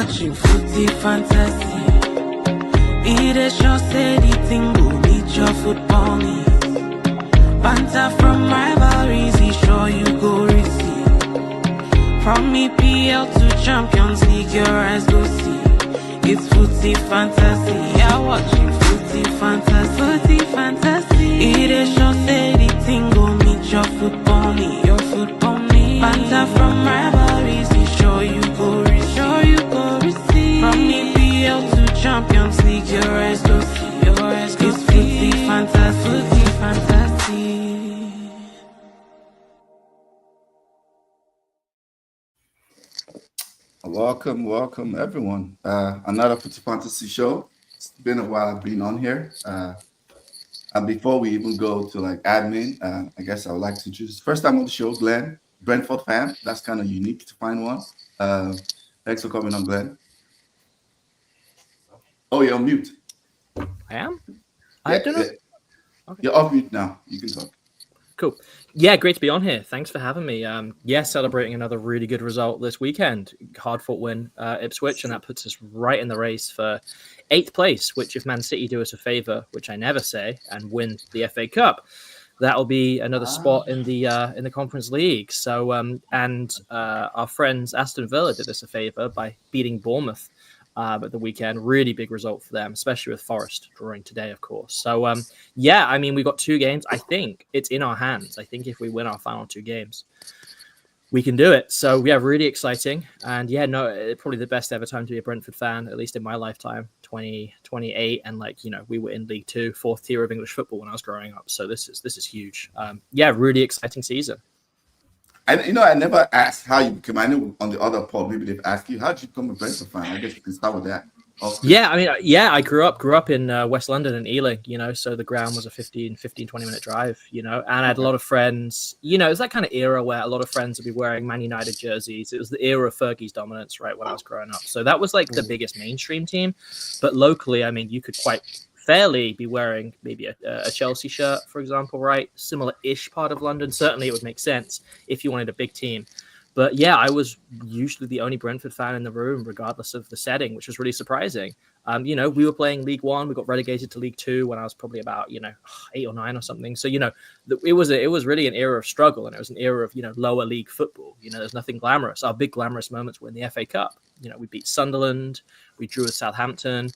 watching footy fantasy. Irration steady tingle, meet your football needs. Banter from rivalries, he sure you go receive. From EPL to Champions League, your eyes go see. It's footy fantasy, yeah, watching footy fantasy. Footy fantasy. Irration steady tingle, meet your football needs. Your football needs. Banter from rivalries, he sure you go receive. Sure you go receive. From EPL to Champions League, your eyes go see. Your eyes go see. Footy fantasy. Footy fantasy. Welcome everyone. Another Footy Fantasy show. It's been a while I've been on here. And before we even go to like admin, I guess I would like to introduce first time on the show, Glenn, Brentford fan. That's kind of unique to find one. Thanks for coming on, Glenn. Oh, you're on mute. I am? I don't know. Okay. You're off mute now. You can talk. Cool. Yeah, great to be on here. Thanks for having me. Celebrating another really good result this weekend. Hard-fought win, Ipswich, and that puts us right in the race for 8th place, which if Man City do us a favour, which I never say, and win the FA Cup, that'll be another spot in the Conference League. So, our friends Aston Villa did us a favour by beating Bournemouth at the weekend. Really big result for them, especially with Forest drawing today, of course. So, we've got 2 games. I think it's in our hands. I think if we win our final 2 games, we can do it. So, really exciting. And probably the best ever time to be a Brentford fan, at least in my lifetime, 2028. And we were in League 2, 4th tier of English football when I was growing up. So this is huge. Really exciting season. I never asked how you became. I know on the other pod, maybe they've asked you, how did you become a Brentford fan? I guess you can start with that. I grew up in West London and Ealing, so the ground was a 20 minute drive, and I had a lot of friends, it was that kind of era where a lot of friends would be wearing Man United jerseys. It was the era of Fergie's dominance, right, when I was growing up. So that was like the biggest mainstream team. But locally, you could quite fairly be wearing maybe a Chelsea shirt, for example, right? Similar-ish part of London. Certainly it would make sense if you wanted a big team. But I was usually the only Brentford fan in the room, regardless of the setting, which was really surprising. We were playing League 1. We got relegated to League 2 when I was probably about, 8 or 9 or something. So, it was really an era of struggle, and it was an era of, lower league football. There's nothing glamorous. Our big glamorous moments were in the FA Cup. We beat Sunderland. We drew with Southampton.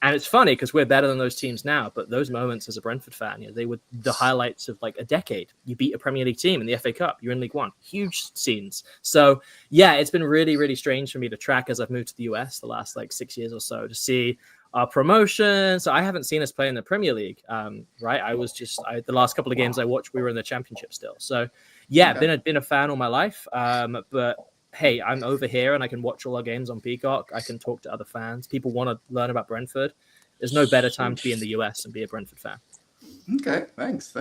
And it's funny because we're better than those teams now, but those moments as a Brentford fan, they were the highlights of like a decade. You beat a Premier League team in the FA Cup. You're in League 1. Huge scenes. So, it's been really, really strange for me to track as I've moved to the US the last 6 years or so to see our promotion. So I haven't seen us play in the Premier League, right? The last couple of games I watched, we were in the Championship still. So, been a fan all my life, but hey, I'm over here and I can watch all our games on Peacock. I can talk to other fans. People want to learn about Brentford. There's no better time to be in the US and be a Brentford fan. Okay, thanks for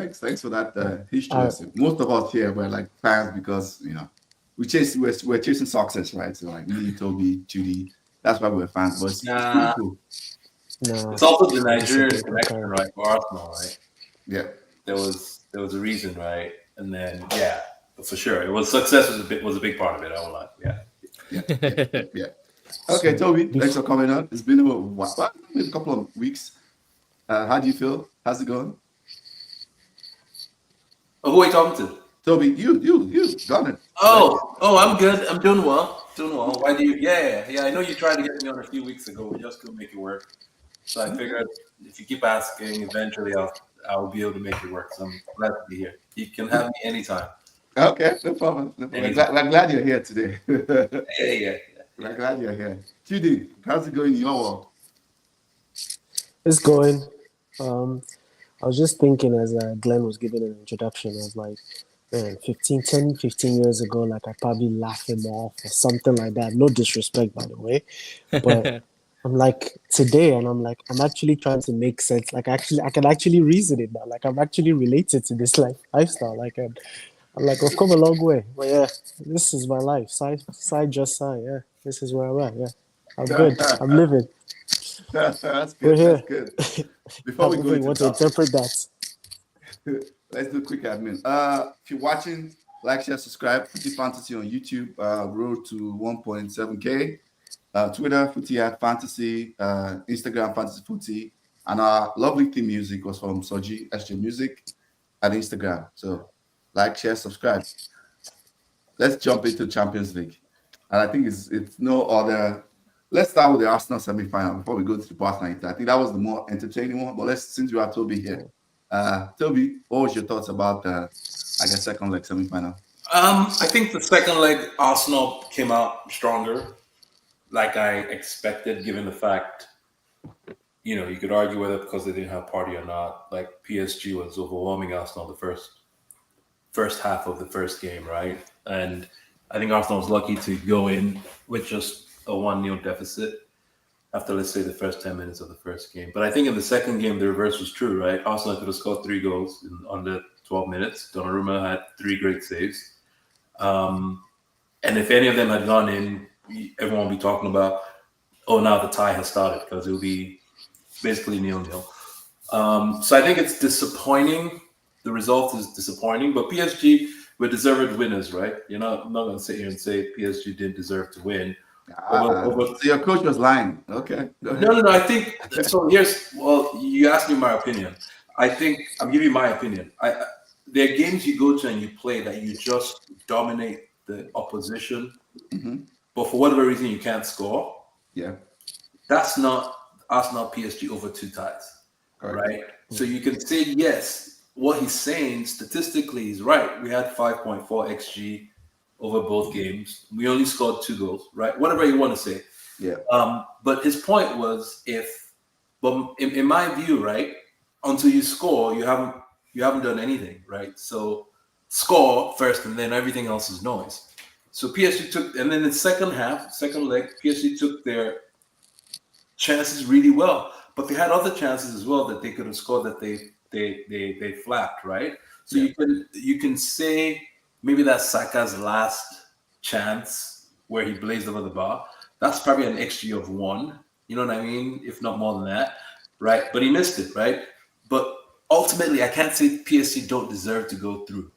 that history. Most of us here were like fans because we're chasing success, right? So like me, Toby, Judy, that's why we're fans. But it's pretty cool. No, it's also the Nigerian connection, right? For Arsenal, right? Yeah, there was a reason, right? And then for sure, it was success was a big part of it. I won't lie. Yeah. Okay, Toby, thanks for coming on. It's been a couple of weeks. How do you feel? How's it going? Who are you talking to? Toby, you got it. Oh, I'm good. I'm doing well. Why do you? Yeah. I know you tried to get me on a few weeks ago. We just couldn't make it work. So I figured if you keep asking, eventually I'll be able to make it work. So I'm glad to be here. You can have me anytime. Okay, no problem. I'm glad you're here today. Yeah. I'm glad you're here. Judy, how's it going in your world? It's going. I was just thinking as Glenn was giving an introduction, I was like, man, 15 years ago, like I probably laughed him off or something like that. No disrespect, by the way. But I'm like, today, and I'm actually trying to make sense. Like, I can actually reason it now. Like, I'm actually related to this lifestyle. Like, I'm like, I've come a long way. But yeah, this is my life. Side. Yeah, this is where I'm at. Yeah, I'm good. I'm living. That's good. We're here. That's good. Before we go into want to interpret that. Let's do a quick admin. If you're watching, like, share, subscribe. Footy Fantasy on YouTube. Road to 1.7K. Twitter, Footy at Fantasy, Instagram, Fantasy Footy. And our lovely theme music was from Soji, SJ Music, at Instagram. So like, share, subscribe. Let's jump into Champions League. And I think it's no other. Let's start with the Arsenal semi-final before we go to the Barca Inter. I think that was the more entertaining one. But since you have Toby here, Toby, what was your thoughts about second leg semi-final? I think the second leg, Arsenal came out stronger, like I expected, given the fact, you could argue whether because they didn't have Party or not. Like PSG was overwhelming Arsenal the first half of the first game, right? And I think Arsenal was lucky to go in with just a 1-0 deficit after, let's say, the first 10 minutes of the first game. But I think in the second game, the reverse was true, right? Arsenal could have scored 3 goals in under 12 minutes. Donnarumma had 3 great saves. And if any of them had gone in, everyone would be talking about, oh, now the tie has started, because it will be basically 0-0. So I think it's disappointing. The result is disappointing, but PSG were deserved winners, right? I'm not going to sit here and say PSG didn't deserve to win. So your coach was lying. Okay. No. I think so. You asked me my opinion. I think I'm giving you my opinion. There are games you go to and you play that you just dominate the opposition, but for whatever reason you can't score. Yeah, that's not Arsenal PSG over 2 ties, right? So you can say yes. What he's saying statistically is right. We had 5.4 xG over both games. We only scored 2 goals, right? Whatever you want to say. Yeah. But his point was, in my view, right, until you score, you haven't done anything, right? So score first, and then everything else is noise. So PSG took, and then the second leg, PSG took their chances really well, but they had other chances as well that they could have scored that they flapped, right? So you can say maybe that's Saka's last chance where he blazed over the bar. That's probably an XG of 1, you know what I mean? If not more than that, right? But he missed it, right? But ultimately, I can't say PSG don't deserve to go through.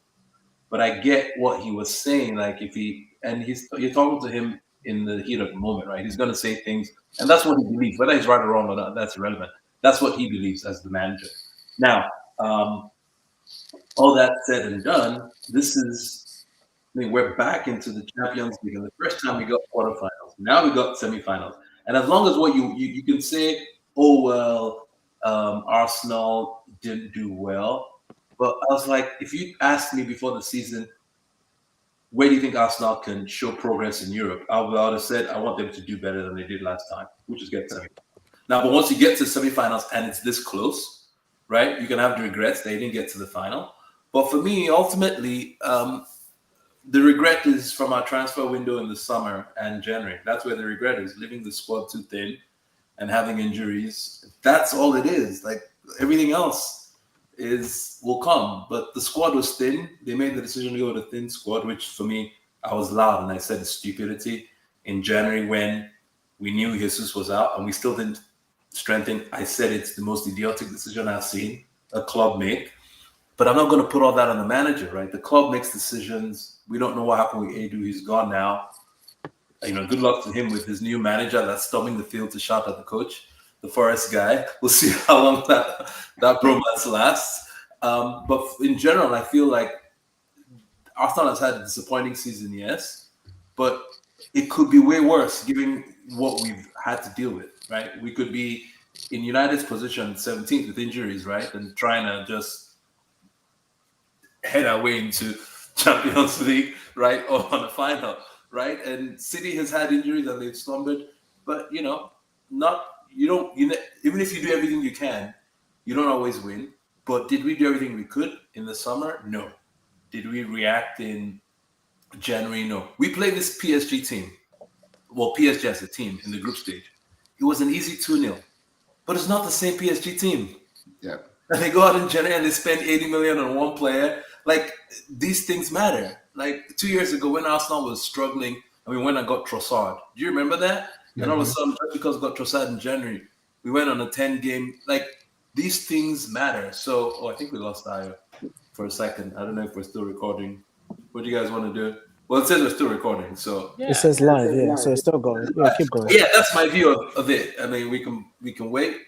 But I get what he was saying. Like you're talking to him in the heat of the moment, right? He's going to say things, and that's what he believes. Whether he's right or wrong or not, that's irrelevant. That's what he believes as the manager. Now, all that said and done, we're back into the Champions League. And the first time we got quarterfinals, now we got semifinals. And as long as what you can say, oh well, Arsenal didn't do well, but I was like, if you asked me before the season, where do you think Arsenal can show progress in Europe? I would have said I want them to do better than they did last time, which is get semifinals. Now, but once you get to semifinals and it's this close, right, you can have the regrets they didn't get to the final. But for me, ultimately, the regret is from our transfer window in the summer and January. That's where the regret is, leaving the squad too thin and having injuries. That's all it is. Like everything else will come. But the squad was thin. They made the decision to go with a thin squad, which for me, I was loud and I said it's stupidity. In January, when we knew Jesus was out and we still didn't strengthen, I said it's the most idiotic decision I've seen a club make. But I'm not going to put all that on the manager, right? The club makes decisions. We don't know what happened with Edu. He's gone now. Good luck to him with his new manager that's storming the field to shout at the coach, the Forest guy. We'll see how long that bromance lasts. But in general, I feel like Arsenal has had a disappointing season, yes, but it could be way worse given what we've had to deal with, right? We could be in United's position 17th with injuries, right? And trying to just head our way into Champions League, right? Or on the final, right? And City has had injuries and they've slumbered, but even if you do everything you can, you don't always win. But did we do everything we could in the summer? No. Did we react in January? No. We played this PSG team. Well, PSG as a team in the group stage. It was an easy 2-0, but it's not the same PSG team. Yeah. And they go out in January and they spend 80 million on one player. Like, these things matter. Like 2 years ago when Arsenal was struggling, when I got Trossard, do you remember that? Mm-hmm. And all of a sudden, just because I got Trossard in January, we went on a 10-game. Like, these things matter. So, I think we lost Ayo for a second. I don't know if we're still recording. What do you guys want to do? Well, it says we're still recording, so Yeah. It says live, yeah. So it's still going. Yeah, keep going. yeah, that's my view of it. I mean, we can wait,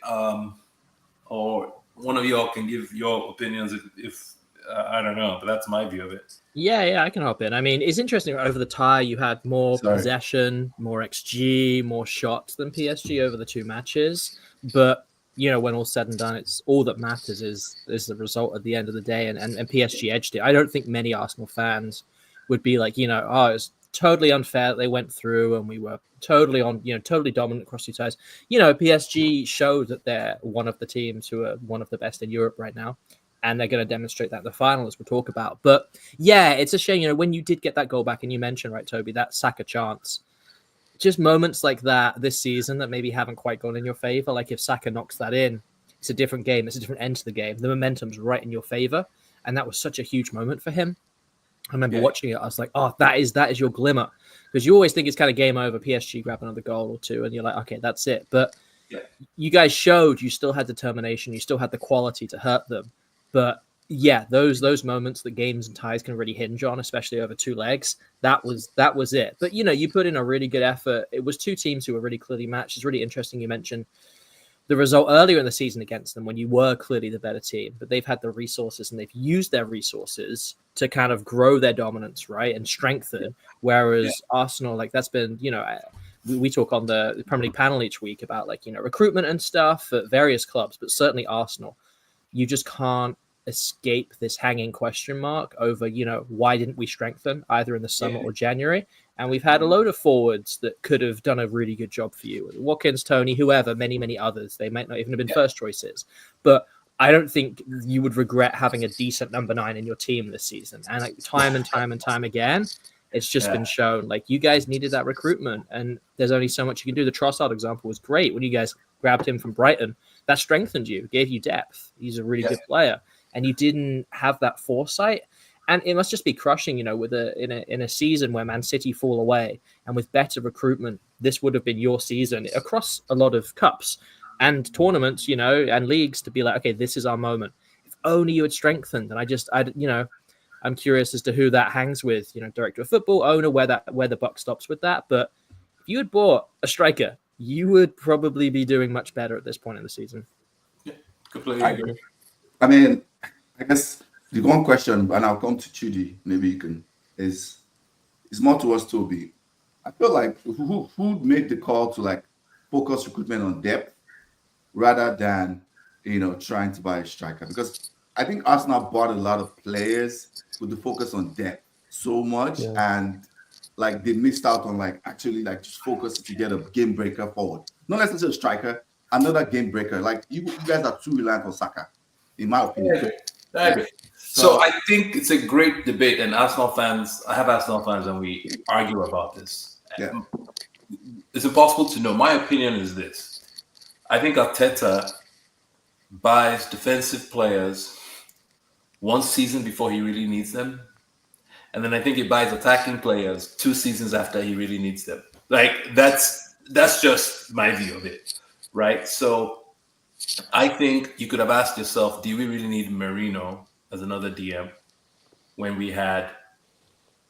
or one of y'all can give your opinions if I don't know, but that's my view of it. Yeah, I can hop in. I mean, it's interesting. Over the tie, you had more Sorry. possession, more XG, more shots than PSG over the two matches. But when all's said and done, it's all that matters is the result at the end of the day, and PSG edged it. I don't think many Arsenal fans would be like, oh, it's totally unfair that they went through and we were totally totally dominant across two ties. PSG showed that they're one of the teams who are one of the best in Europe right now. And they're going to demonstrate that in the final, as we'll talk about. But yeah, it's a shame, when you did get that goal back, and you mentioned, right, Toby, that Saka chance, just moments like that this season that maybe haven't quite gone in your favor. Like if Saka knocks that in, it's a different game. It's a different end to the game. The momentum's right in your favor. And that was such a huge moment for him. I remember watching it. I was like, oh, that is your glimmer. Because you always think it's kind of game over. PSG grab another goal or two. And you're like, okay, that's it. But you guys showed you still had determination. You still had the quality to hurt them. But yeah, those moments that games and ties can really hinge on, especially over two legs, that was it. But you put in a really good effort. It was two teams who were really clearly matched. It's really interesting you mentioned the result earlier in the season against them when you were clearly the better team, but they've had the resources and they've used their resources to kind of grow their dominance, right, and strengthen. Whereas Arsenal, like that's been, we talk on the Premier League panel each week about recruitment and stuff at various clubs, but certainly Arsenal. You just can't escape this hanging question mark over, why didn't we strengthen either in the summer or January? And we've had a load of forwards that could have done a really good job for you. Watkins, Tony, whoever, many, many others. They might not even have been first choices. But I don't think you would regret having a decent number 9 in your team this season. And like time and time again, it's just been shown. Like you guys needed that recruitment. And there's only so much you can do. The Trossard example was great when you guys grabbed him from Brighton. That strengthened you, gave you depth. He's a really good player. And you didn't have that foresight. And it must just be crushing, with in a season where Man City fall away and with better recruitment, this would have been your season across a lot of cups and tournaments, and leagues to be like, okay, this is our moment. If only you had strengthened. And I'm curious as to who that hangs with, director of football, owner, where the buck stops with that. But if you had bought a striker, you would probably be doing much better at this point in the season. Yeah, completely agree. I mean, I guess the one question, and I'll come to Chudi, maybe you can, is more towards Toby. I feel like who made the call to like focus recruitment on depth rather than trying to buy a striker? Because I think Arsenal bought a lot of players with the focus on depth so much, and like they missed out on like actually like just focus to get a game breaker forward. Not necessarily a striker, another game breaker. Like you guys are too reliant on Saka, in my opinion. I agree. So I think it's a great debate, and I have Arsenal fans, and we argue about this. Yeah. It's impossible to know. My opinion is this. I think Arteta buys defensive players one season before he really needs them. And then I think he buys attacking players 2 seasons after he really needs them. Like that's just my view of it, right? So I think you could have asked yourself, do we really need Marino as another DM when we had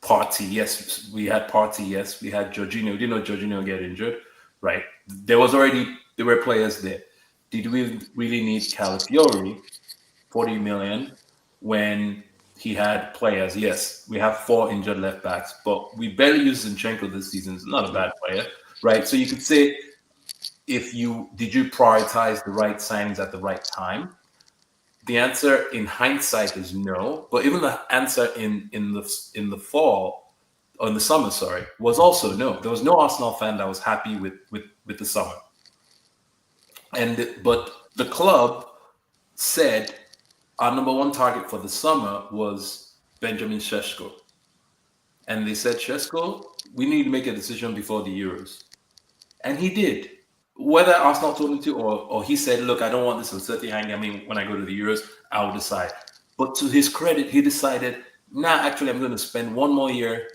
Partey? Yes, we had Partey. Yes, we had Jorginho. We didn't know Jorginho get injured, right? There were players there. Did we really need Calafiori, 40 million, when he had players? Yes, we have 4 injured left backs, but we barely used Zinchenko this season. It's not a bad player, right? So you could say, did you prioritize the right signings at the right time? The answer in hindsight is no. But even the answer in the fall, or in the summer, was also no. There was no Arsenal fan that was happy with the summer. But the club said our number 1 target for the summer was Benjamin Šeško. And they said, Šeško, we need to make a decision before the Euros. And he did. Whether Arsenal told him to or he said, look, I don't want this uncertainty hanging. I mean, when I go to the Euros, I'll decide. But to his credit, he decided, actually, I'm going to spend 1 more year,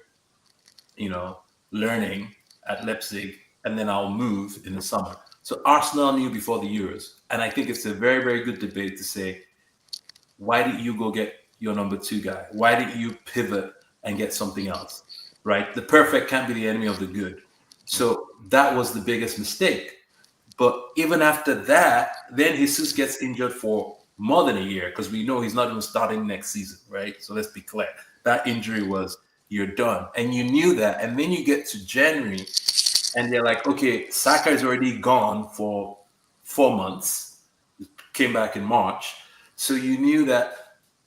learning at Leipzig, and then I'll move in the summer. So Arsenal knew before the Euros. And I think it's a very, very good debate to say, why did you go get your number 2 guy? Why did you pivot and get something else? right? The perfect can't be the enemy of the good. So that was the biggest mistake. But even after that, then Jesus gets injured for more than a year because we know he's not even starting next season, right? So let's be clear. That injury was, you're done. And you knew that. And then you get to January and they're like, okay, Saka is already gone for 4 months. Came back in March. So you knew that,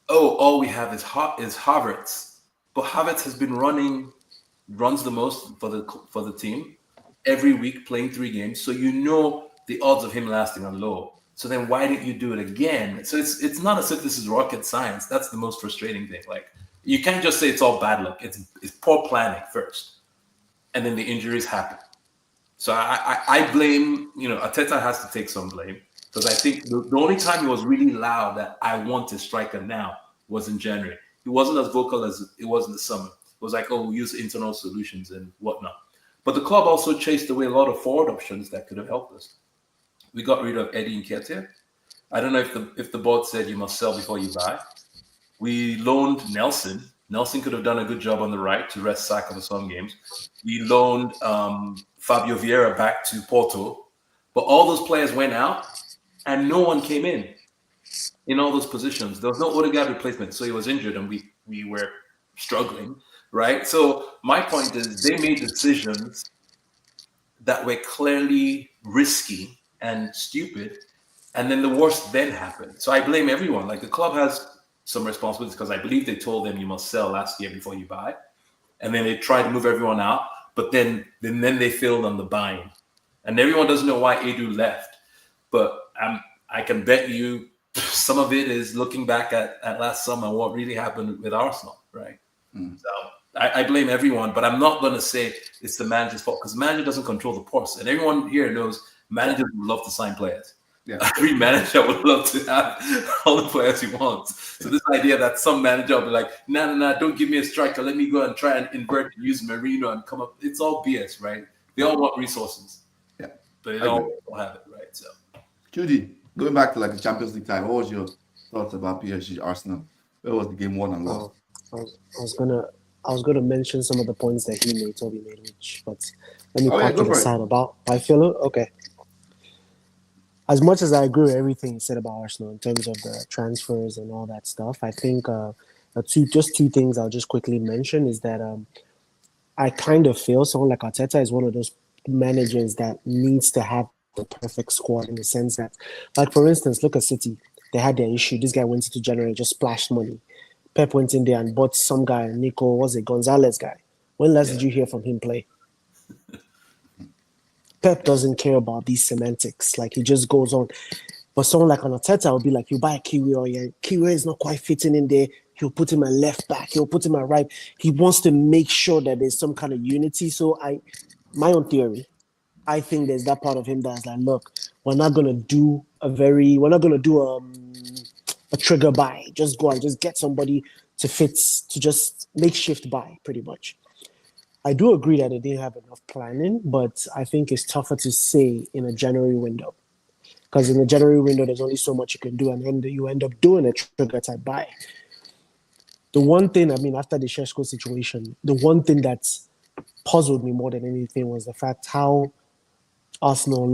all we have is Havertz. But Havertz has been runs the most for the team every week, playing 3 games. So you know the odds of him lasting are low. So then why didn't you do it again? So it's not as if this is rocket science. That's the most frustrating thing. Like, you can't just say it's all bad luck. It's poor planning first, and then the injuries happen. So I blame, Arteta has to take some blame, because I think the only time he was really loud that I want a striker now was in January. He wasn't as vocal as it was in the summer. It was like, we'll use internal solutions and whatnot. But the club also chased away a lot of forward options that could have helped us. We got rid of Eddie Nketiah. I don't know if the board said you must sell before you buy. We loaned Nelson. Nelson could have done a good job on the right to rest Saka for some games. We loaned Fabio Vieira back to Porto. But all those players went out and no one came in all those positions. There was no Odegaard replacement. So he was injured and we were struggling, right? So my point is they made decisions that were clearly risky and stupid. And then the worst then happened. So I blame everyone. Like, the club has some responsibilities because I believe they told them you must sell last year before you buy. And then they tried to move everyone out. But then they failed on the buying. And everyone doesn't know why Edu left. But I can bet you some of it is looking back at last summer, what really happened with Arsenal, right? So I blame everyone, but I'm not going to say it's the manager's fault, because the manager doesn't control the purse. And everyone here knows managers would love to sign players. Yeah. Every manager would love to have all the players he wants. So this idea that some manager will be like, no, don't give me a striker. Let me go and try and invert and use Marino and come up. It's all BS, right? They all want resources. Yeah. But they don't have it, right? So, Judy, going back to like the Champions League time, what was your thoughts about PSG Arsenal? Where was the game won and lost? I was gonna mention some of the points that Toby made, but let me park it aside about my feeling. Okay. As much as I agree with everything you said about Arsenal in terms of the transfers and all that stuff, I think two things I'll just quickly mention is that I kind of feel someone like Arteta is one of those managers that needs to have the perfect squad, in the sense that, like, for instance, look at City. They had their issue. This guy went into January, just splashed money. Pep went in there and bought some guy, Gonzalez guy. When last did you hear from him play? Pep doesn't care about these semantics. Like, he just goes on. But someone like Arteta will be like, you buy a Kiwi, Kiwi is not quite fitting in there. He'll put him at left back. He'll put him at right. He wants to make sure that there's some kind of unity. So my own theory, I think there's that part of him that's like, look, we're not gonna do a trigger buy. Just go and just get somebody to just makeshift buy, pretty much. I do agree that they didn't have enough planning, but I think it's tougher to say in a January window. Because in the January window, there's only so much you can do, and then you end up doing a trigger type buy. The one thing, after the Sheshko situation, the one thing that's puzzled me more than anything was the fact how Arsenal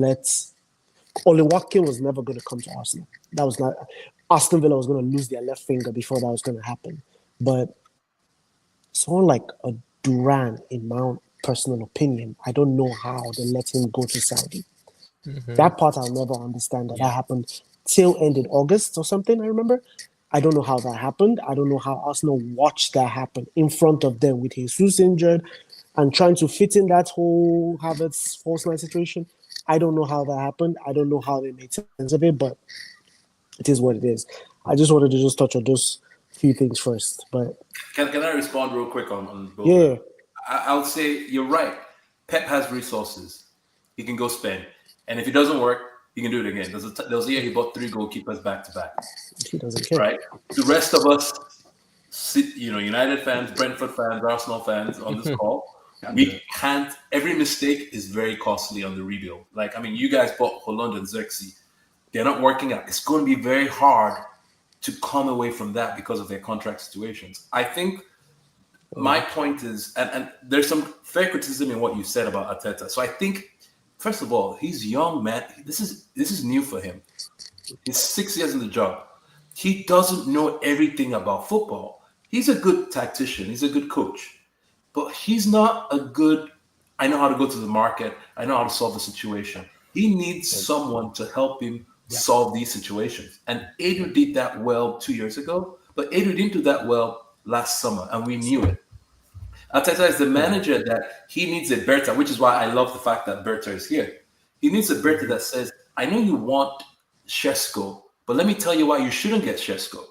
Ole Watkins was never going to come to Arsenal. That was not... Aston Villa was going to lose their left finger before that was going to happen. But someone like a Duran, in my own personal opinion, I don't know how they let him go to Saudi. Mm-hmm. That part I'll never understand. That happened till end in August or something, I remember. I don't know how that happened. I don't know how Arsenal watched that happen in front of them with Jesus injured and trying to fit in that whole Havertz false nine situation. I don't know how that happened. I don't know how they made sense of it, but it is what it is. I just wanted to just touch on those few things first. But can I respond real quick on both? Yeah. I'll say you're right. Pep has resources. He can go spend. And if it doesn't work, he can do it again. There was a year he bought 3 goalkeepers back to back. He doesn't care. Right? The rest of us, United fans, Brentford fans, Arsenal fans on this call, we can't. Every mistake is very costly on the rebuild. Like, you guys bought Holland and Xerxes. They're not working out. It's going to be very hard to come away from that because of their contract situations. I think my point is, and there's some fair criticism in what you said about Arteta. So I think, first of all, he's young, man. This is new for him. He's 6 years in the job. He doesn't know everything about football. He's a good tactician. He's a good coach. But he's not a good, I know how to go to the market. I know how to solve the situation. He needs someone to help him solve these situations. And Adrian did that well 2 years ago, but Adrian didn't do that well last summer, and we knew it. Arteta is the manager that he needs a Berta, which is why I love the fact that Berta is here. He needs a Berta that says, I know you want Šeško, but let me tell you why you shouldn't get Šeško.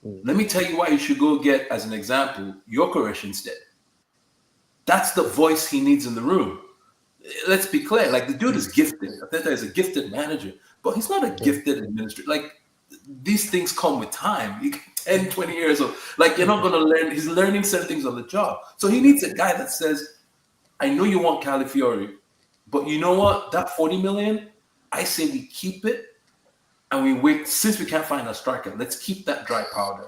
Let me tell you why you should go get, as an example, Gyökeres instead. That's the voice he needs in the room. Let's be clear. Like, the dude is gifted. Arteta is a gifted manager, but he's not a gifted administrator. Like, these things come with time. 10, 20 years old. Like, you're not going to learn. He's learning certain things on the job. So he needs a guy that says, I know you want Calafiori, but you know what? That 40 million, I say we keep it and we wait. Since we can't find a striker, let's keep that dry powder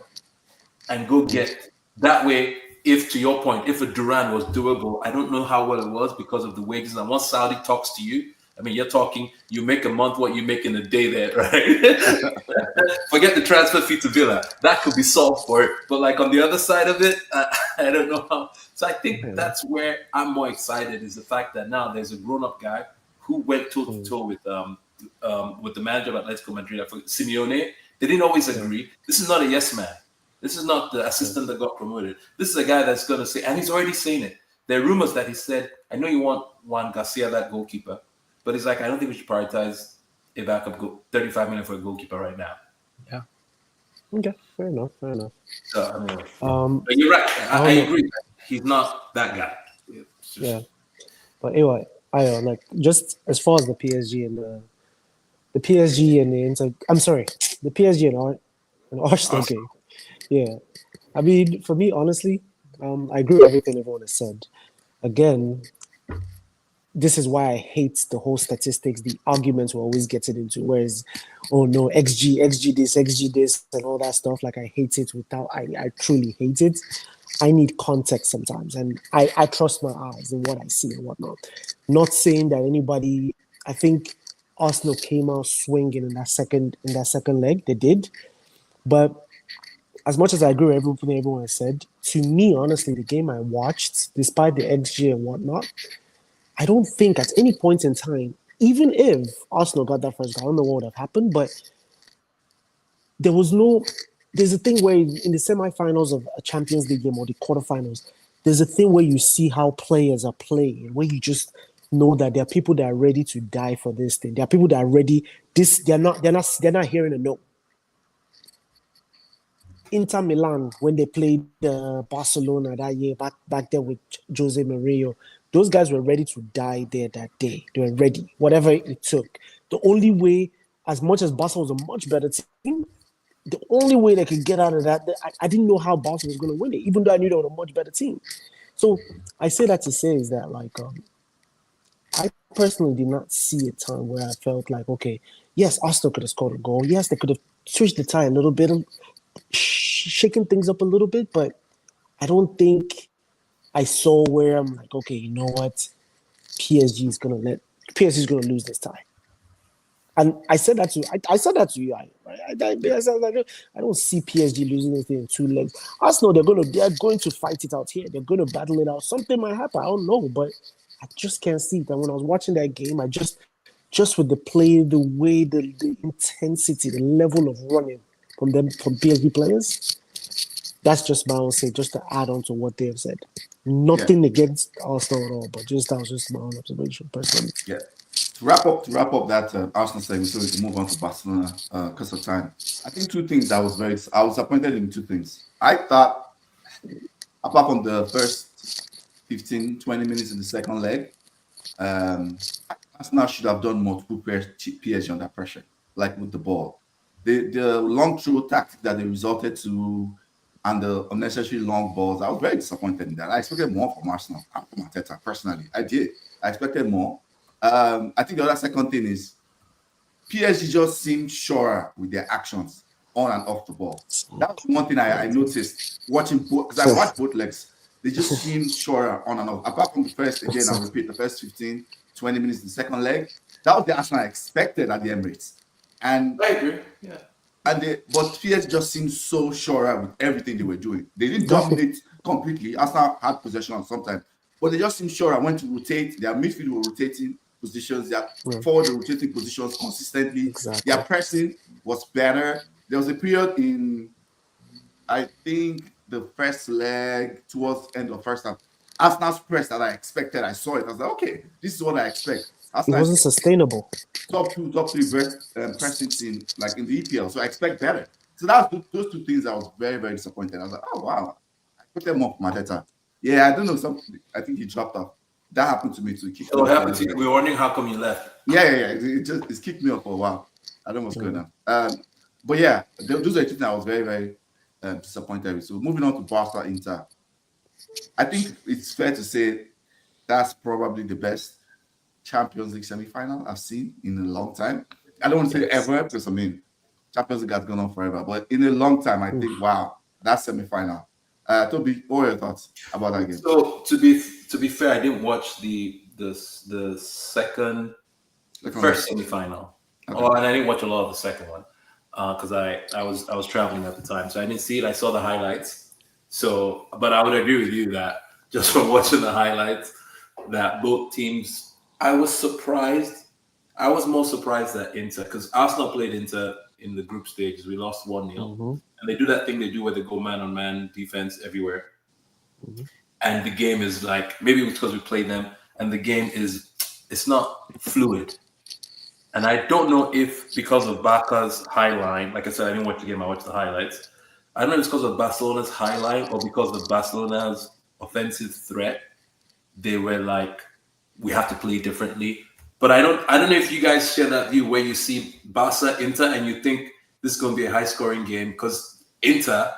and go get. That way, if, to your point, if a Duran was doable, I don't know how well it was because of the wages. And once Saudi talks to you, I mean, you're talking, you make a month what you make in a day there, right? Forget the transfer fee to Villa. That could be solved for it. But like on the other side of it, I don't know how. So I think that's where I'm more excited, is the fact that now there's a grown-up guy who went toe-to-toe with the manager of Atletico Madrid, Simeone. They didn't always agree. This is not a yes man. This is not the assistant that got promoted. This is a guy that's going to say, and he's already saying it. There are rumors that he said, I know you want Juan Garcia, that goalkeeper, but he's like, I don't think we should prioritize a backup 35 million for a goalkeeper right now. Yeah. Okay, fair enough. So, I mean, but you're right. I agree. He's not that guy. Yeah. But anyway, like, just as far as the PSG and the PSG and the Inter, I'm sorry, the PSG and Arsenal game. Yeah. I mean, for me, honestly, I agree with everything everyone has said. Again, this is why I hate the whole statistics, the arguments we're always getting into, whereas, oh no, XG this, and all that stuff. Like, I hate it I truly hate it. I need context sometimes, and I trust my eyes and what I see and whatnot. Not saying that anybody, I think Arsenal came out swinging in that second leg, they did. But as much as I agree with everything everyone has said, to me, honestly, the game I watched, despite the XG and whatnot, I don't think at any point in time, even if Arsenal got that first goal, I don't know what would have happened, but there's a thing where in the semi-finals of a Champions League game or the quarterfinals, there's a thing where you see how players are playing, where you just know that there are people that are ready to die for this thing. There are people that are ready. They're not hearing a no. Inter Milan, when they played Barcelona that year, back there with Jose Mourinho, those guys were ready to die there that day. They were ready, whatever it took. The only way, as much as Barca was a much better team, the only way they could get out of that, I didn't know how Barca was going to win it, even though I knew they were a much better team. So I say that to say is that, like, I personally did not see a time where I felt like, okay, yes, Arsenal could have scored a goal. Yes, they could have switched the tie a little bit, shaken things up a little bit, but I don't think I saw where I'm like, okay, you know what? PSG is gonna lose this tie. And I said that to you. I don't see PSG losing this thing in 2 legs. Arsenal, they're going to fight it out here. They're going to battle it out. Something might happen. I don't know, but I just can't see it. And when I was watching that game, I just with the play, the way, the intensity, the level of running from PSG players, that's just my own say, just to add on to what they have said. Nothing against Arsenal at all, but that was just my own observation personally. Yeah. To wrap up that Arsenal segment, so we can move on to Barcelona because of time. I think 2 things I was disappointed in 2 things. I thought, apart from the first 15, 20 minutes in the second leg, Arsenal should have done more to put PSG under pressure, like with the ball. The long throw tactic that they resorted to and the unnecessary long balls, I was very disappointed in that. I expected more from Arsenal, from Arteta, personally. I did. I expected more. I think the other second thing is PSG just seemed surer with their actions on and off the ball. That was one thing I noticed watching both, because I watched both legs. they just seem surer on and off. Apart from the first, again, I'll repeat, the first 15, 20 minutes, the second leg, that was the Arsenal I expected at the Emirates. And I agree. Yeah. but PSG just seemed so sure with everything they were doing. They didn't dominate completely. Arsenal had possession on sometimes, but they just seemed sure. I went to rotate. Their midfield were rotating positions. Their forward were rotating positions consistently. Exactly. Their pressing was better. There was a period in, I think, the first leg towards the end of first half. Arsenal's press that I expected. I saw it. I was like, okay, this is what I expect. It wasn't sustainable. Top 2, top 3 pressing team like in the EPL, so I expect better. So that's those two things I was very, very disappointed. I was like, oh wow, I put them off Mateta. Yeah, I don't know, something. I think he dropped off. That happened to me too. What happened to you? We were wondering how come you left. Yeah. It's kicked me off for a while. I don't know what's going on. But yeah, those are the things I was very, very disappointed with. So moving on to Barca Inter, I think it's fair to say that's probably the best Champions League semi-final I've seen in a long time. I don't want to say ever, because I mean Champions League has gone on forever, but in a long time, I think, wow, that semi-final. Toby, what are your thoughts about that game? So to be fair, I didn't watch the first semi-final. Okay. Oh, and I didn't watch a lot of the second one because I was traveling at the time, so I didn't see it. I saw the highlights. So, but I would agree with you that just from watching the highlights, that both teams. I was surprised. I was more surprised at Inter because Arsenal played Inter in the group stages. We lost 1-0. And they do that thing they do where they go man-on-man defense everywhere. And the game is like, maybe it's because we played them, and the game it's not fluid. And I don't know if because of Barca's high line, like I said, I didn't watch the game, I watched the highlights. I don't know if it's because of Barcelona's high line or because of Barcelona's offensive threat. They were like, we have to play differently. But I don't know if you guys share that view where you see Barca Inter and you think this is going to be a high scoring game because Inter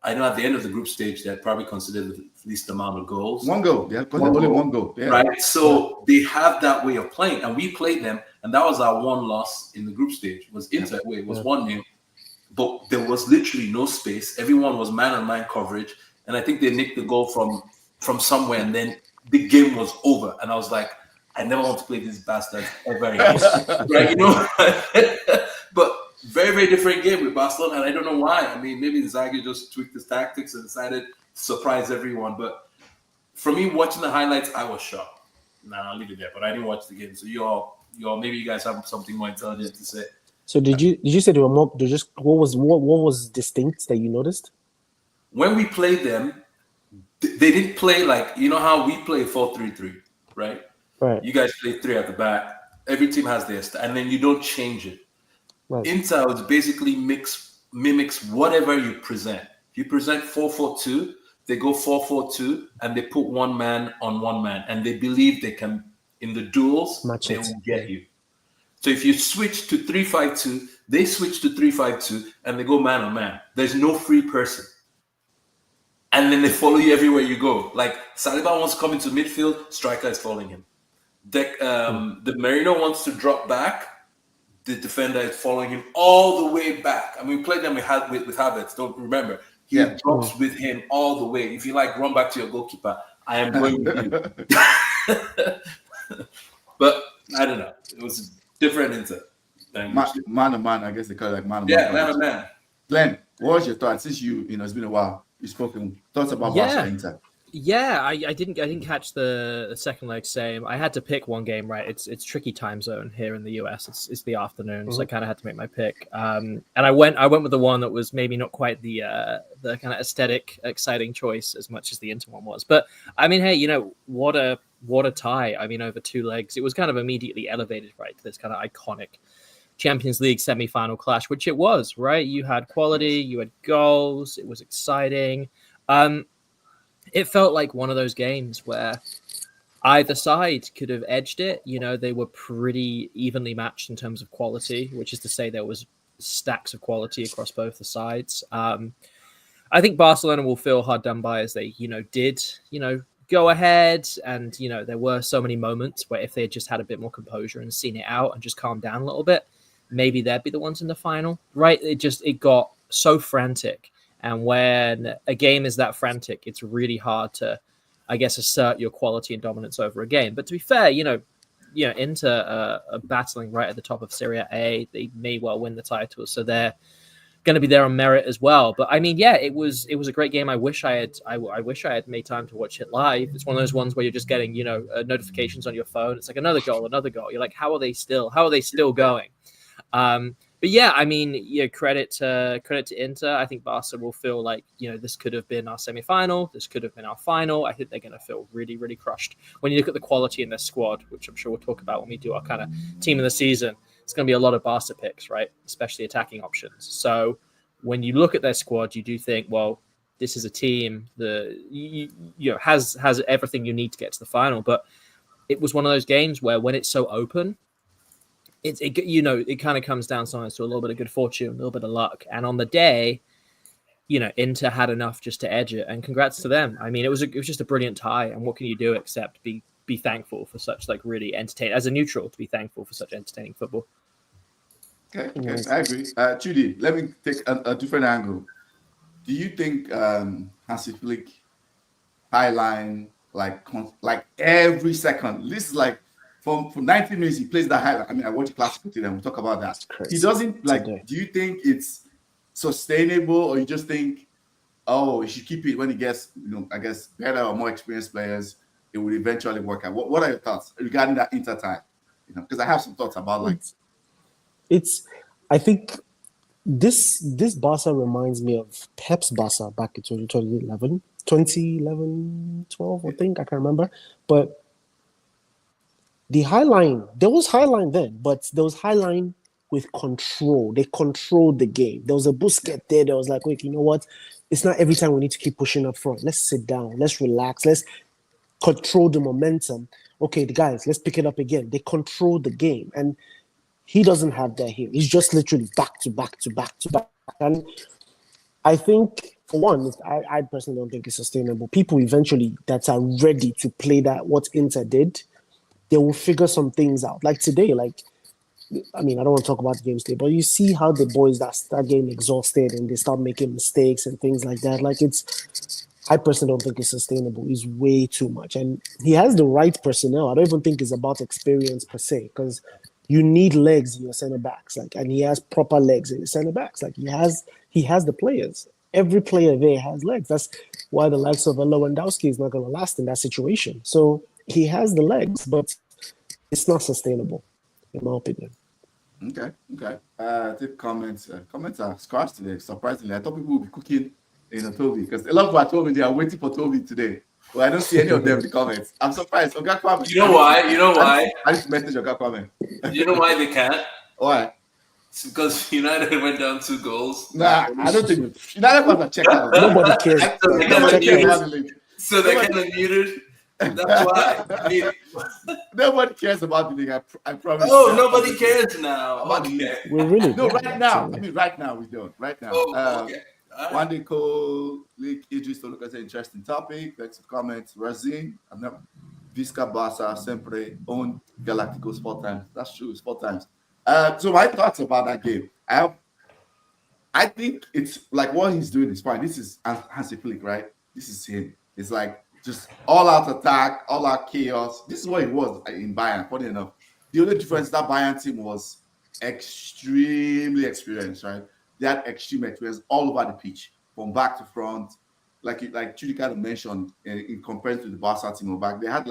I know at the end of the group stage they're probably considered the least amount of goals. One goal, only one goal. Yeah. Right. So they have that way of playing, and we played them, and that was our one loss in the group stage. Was Inter way. It was 1-0. But there was literally no space. Everyone was man-on-man coverage, and I think they nicked the goal from somewhere, and then the game was over. And I was like, I never want to play these bastards ever again. Right, you know? But very, very different game with Barcelona, and I don't know why. I mean, maybe Inzaghi just tweaked his tactics and decided to surprise everyone. But for me, watching the highlights, I was shocked. I'll leave it there. But I didn't watch the game. So you all maybe you guys have something more intelligent to say. So did you say they were more? They just what was distinct that you noticed? When we played them, they didn't play like, you know how we play 4-3-3, right? Right. You guys play 3 at the back. Every team has their and then you don't change it. Right. Inter is basically mimics whatever you present. If you present 4-4-2, they go 4-4-2 and they put one man on one man, and they believe they can in the duels they will get you. So if you switch to 3-5-2, they switch to 3-5-2 and they go man on man. There's no free person. And then they follow you everywhere you go. Like Saliba wants to come into midfield, striker is following him. The Merino wants to drop back, the defender is following him all the way back. I mean, we played them with Havertz, don't remember. He drops with him all the way. If you like, run back to your goalkeeper. I am going with you. But I don't know. It was different Inter. Man on man, I guess they call it like man on man. Yeah, man on man. Glenn, what was your thoughts? Since it's been a while. You spoken thoughts about Barca Inter. Yeah, I didn't catch the second leg same. I had to pick one game, right? It's tricky time zone here in the US. It's the afternoon, so I kind of had to make my pick. And I went with the one that was maybe not quite the kind of aesthetic, exciting choice as much as the Inter one was. But I mean, hey, what a tie! I mean, over 2 legs, it was kind of immediately elevated, right, to this kind of iconic Champions League semi-final clash, which it was, right? You had quality, you had goals, it was exciting. It felt like one of those games where either side could have edged it. They were pretty evenly matched in terms of quality, which is to say there was stacks of quality across both the sides. I think Barcelona will feel hard done by as they, did, go ahead. And, there were so many moments where if they had just had a bit more composure and seen it out and just calmed down a little bit, maybe they'd be the ones in the final, right? It got so frantic And when a game is that frantic, it's really hard to, I guess, assert your quality and dominance over a game. But to be fair, Inter are battling right at the top of Serie A. They may well win the title, so they're going to be there on merit as well. But I mean, yeah, it was a great game. I wish I had made time to watch it live. It's one of those ones where you're just getting notifications on your phone. It's like another goal. You're like, how are they still going? But yeah, I mean, credit to Inter. I think Barca will feel like, this could have been our semi-final. This could have been our final. I think they're going to feel really, really crushed. When you look at the quality in their squad, which I'm sure we'll talk about when we do our kind of team of the season, it's going to be a lot of Barca picks, right? Especially attacking options. So when you look at their squad, you do think, well, this is a team that has everything you need to get to the final. But it was one of those games where when it's so open, it kind of comes down sometimes to a little bit of good fortune, a little bit of luck. And on the day, Inter had enough just to edge it. And congrats to them. I mean, it was just a brilliant tie. And what can you do except be thankful for such really entertaining, as a neutral, to be thankful for such entertaining football. Okay, I agree. Judy, let me take a different angle. Do you think Hansi Flick highline like every second? This is like from 90 minutes he plays that highlight. I mean, I watch El-Classico today and we'll talk about that. He doesn't do you think it's sustainable, or you just think, oh, he should keep it when he gets, I guess better or more experienced players, it will eventually work out? What are your thoughts regarding that Inter time? Because I have some thoughts about I think this Barca reminds me of Pep's Barca back in 2011, 12, I think. I can't remember. But the high line, there was high line then, but there was high line with control. They controlled the game. There was a Busquets there that was like, wait, you know what? It's not every time we need to keep pushing up front. Let's sit down. Let's relax. Let's control the momentum. Okay, the guys, let's pick it up again. They control the game. And he doesn't have that here. He's just literally back to back to back to back. And I think, for one, I personally don't think it's sustainable. People eventually that are ready to play that, what Inter did, they will figure some things out. Like today, I don't want to talk about the games today, but you see how the boys that start getting exhausted and they start making mistakes and things like that. I personally don't think it's sustainable. It's way too much. And he has the right personnel. I don't even think it's about experience per se, because you need legs in your center backs, and he has proper legs in his center backs. He has the players. Every player there has legs. That's why the likes of Lewandowski is not going to last in that situation. So he has the legs, but it's not sustainable, in my opinion. Okay. The comments are scarce today. Surprisingly, I thought people would be cooking Toby, because a lot of people told me they are waiting for Toby today. Well, I don't see any of them in the comments. I'm surprised. You know why? I just message Oga Kwame. You know why they can't? Why? It's because United went down 2 goals. Nah, I don't think United fans are checked out. Nobody cares. So they're kind of muted. That's why. Nobody cares about the league. I promise. Oh, nobody cares now. About the league. We really no, right now. I mean, right now we don't. Right now. Okay. One day call League Idris to look at an interesting topic. Thanks for comments. Razin, I've never Visca Barca sempre owned Galacticos 4 times. That's true, it's 4 times. So my thoughts about that game. I think it's like what he's doing is fine. This is Hansi Flick, right? This is him. It's like just all out attack, all out chaos. This is what it was in Bayern, funny enough. The only difference, that Bayern team was extremely experienced, right? They had extreme experience all over the pitch, from back to front. Like Chidi kind of mentioned, in comparison to the Barca team back, they had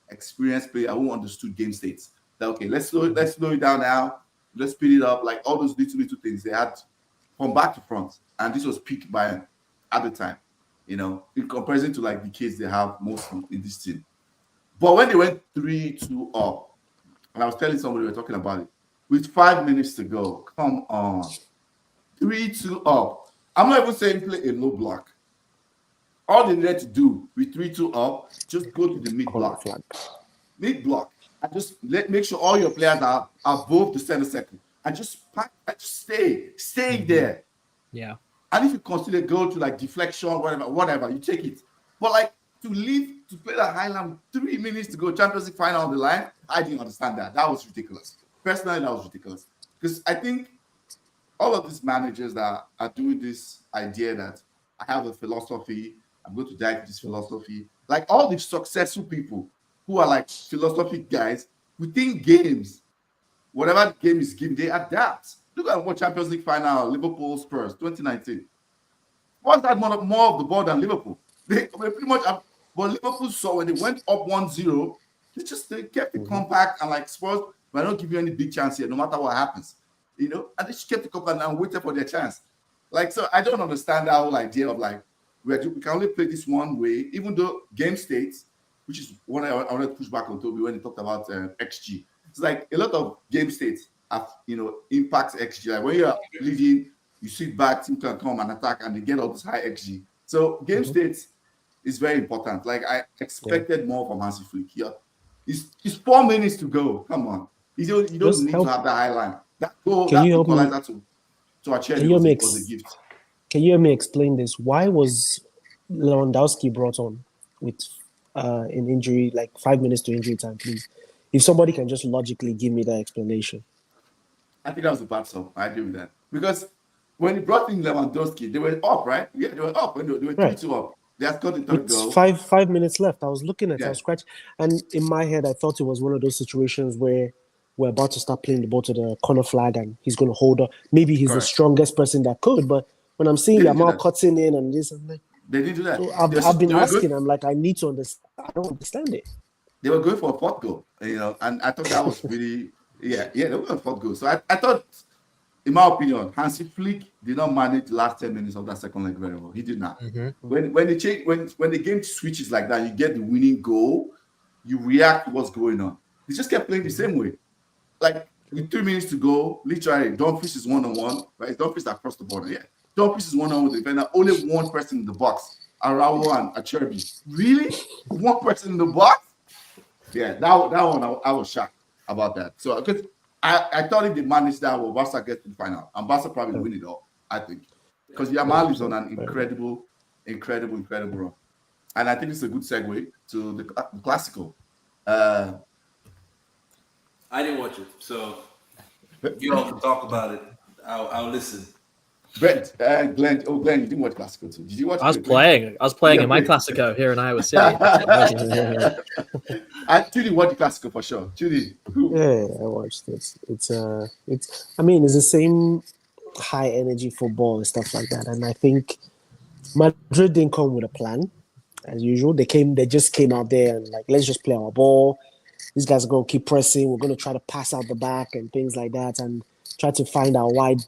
experienced players who understood game states. That okay, let's slow it down now. Let's speed it up. All those little things they had from back to front, and this was peak Bayern at the time. In comparison to the kids they have mostly in this team. But when they went 3-2 up, and I was telling somebody we were talking about it, with 5 minutes to go, come on. 3-2 up. I'm not even saying play a low block. All they needed to do with 3-2 up, just go to the mid block. And just make sure all your players are above the center circle. And just stay there. Yeah. And if you consider go to deflection, whatever, you take it. But to play that Highland 3 minutes to go, Champions League final on the line, I didn't understand that. That was ridiculous. Personally, that was ridiculous. Because I think all of these managers that are doing this idea that I have a philosophy. I'm going to die to this philosophy. Like all the successful people who are like philosophy guys within games, whatever the game is given, they adapt. Look at what Champions League final, Liverpool Spurs 2019. What's that more of the ball than Liverpool? They pretty much have, but Liverpool saw when they went up 1-0, they kept it compact and like Spurs, but I don't give you any big chance here, no matter what happens. You know, and they just kept it compact and waited for their chance. Like, so I don't understand that whole idea of like we can only play this one way, even though game states, which is one I wanted to push back on Toby when he talked about XG. It's like a lot of game states have, impacts XG. Like when you're leading, you sit back, team can come and attack, and they get all this high XG. So game states is very important. Like I expected more from Hansi Flick here. It's 4 minutes to go. Come on, you don't need to have that high line. That goal, that equalizer to Achebe was a gift. Can you help me explain this? Why was Lewandowski brought on with an injury, like 5 minutes to injury time, please? If somebody can just logically give me that explanation. I think that was a bad sub. I agree with that. Because when he brought in Lewandowski, they were up, right? Yeah, they were up. They were 3-2 up. They had scored the third goal. 5 minutes left. I was looking at it, I was scratching. And in my head, I thought it was one of those situations where we're about to start playing the ball to the corner flag and he's going to hold up. Maybe he's the strongest person that could, but when I'm seeing Yamal cutting in and this, I'm like, they didn't do that. So I've been asking. I'm like, I need to understand. I don't understand it. They were going for a fourth goal, and I thought that was really, they were going for a fourth goal. So I thought, in my opinion, Hansi Flick did not manage the last 10 minutes of that second leg very well. He did not. When the game switches like that, you get the winning goal, you react to what's going on. He just kept playing the same way. Like with 3 minutes to go, literally, Dumfries is 1-on-1, right? Dumfries across the border, Dumfries is 1-on-1 with the defender, only one person in the box, Araujo and Achebe. Really? One person in the box? Yeah, that one I was shocked about that. So because I thought if they managed that, well, Barca get to the final, and Barca probably win it all. I think because Yamal is on an incredible run, and I think it's a good segue to the Classico. I didn't watch it, so if you all can talk about it, I'll listen. Brent, Glenn, you didn't watch Classico too. Did you watch? I was playing in my Classico here in Iowa City. I Judy watched the Classico for sure. Judy, I watched it. It's the same high energy football and stuff like that. And I think Madrid didn't come with a plan as usual. They just came out there and like, let's just play our ball. These guys are going to keep pressing. We're going to try to pass out the back and things like that, and try to find our wide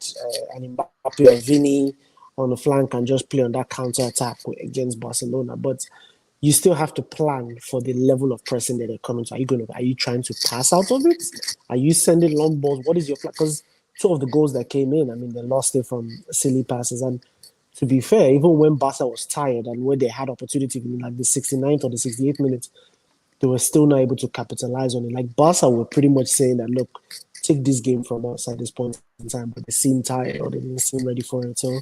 and Mbappe or Vini on the flank and just play on that counter attack against Barcelona. But you still have to plan for the level of pressing that they're coming to. Are you trying to pass out of it? Are you sending long balls? What is your plan? Because 2 of the goals that came in, they lost it from silly passes. And to be fair, even when Barca was tired and when they had opportunity in like the 69th or the 68th minute, they were still not able to capitalize on it. Like Barca were pretty much saying that, look, take this game from us at this point in time, but they seem tired or they didn't seem ready for it. So,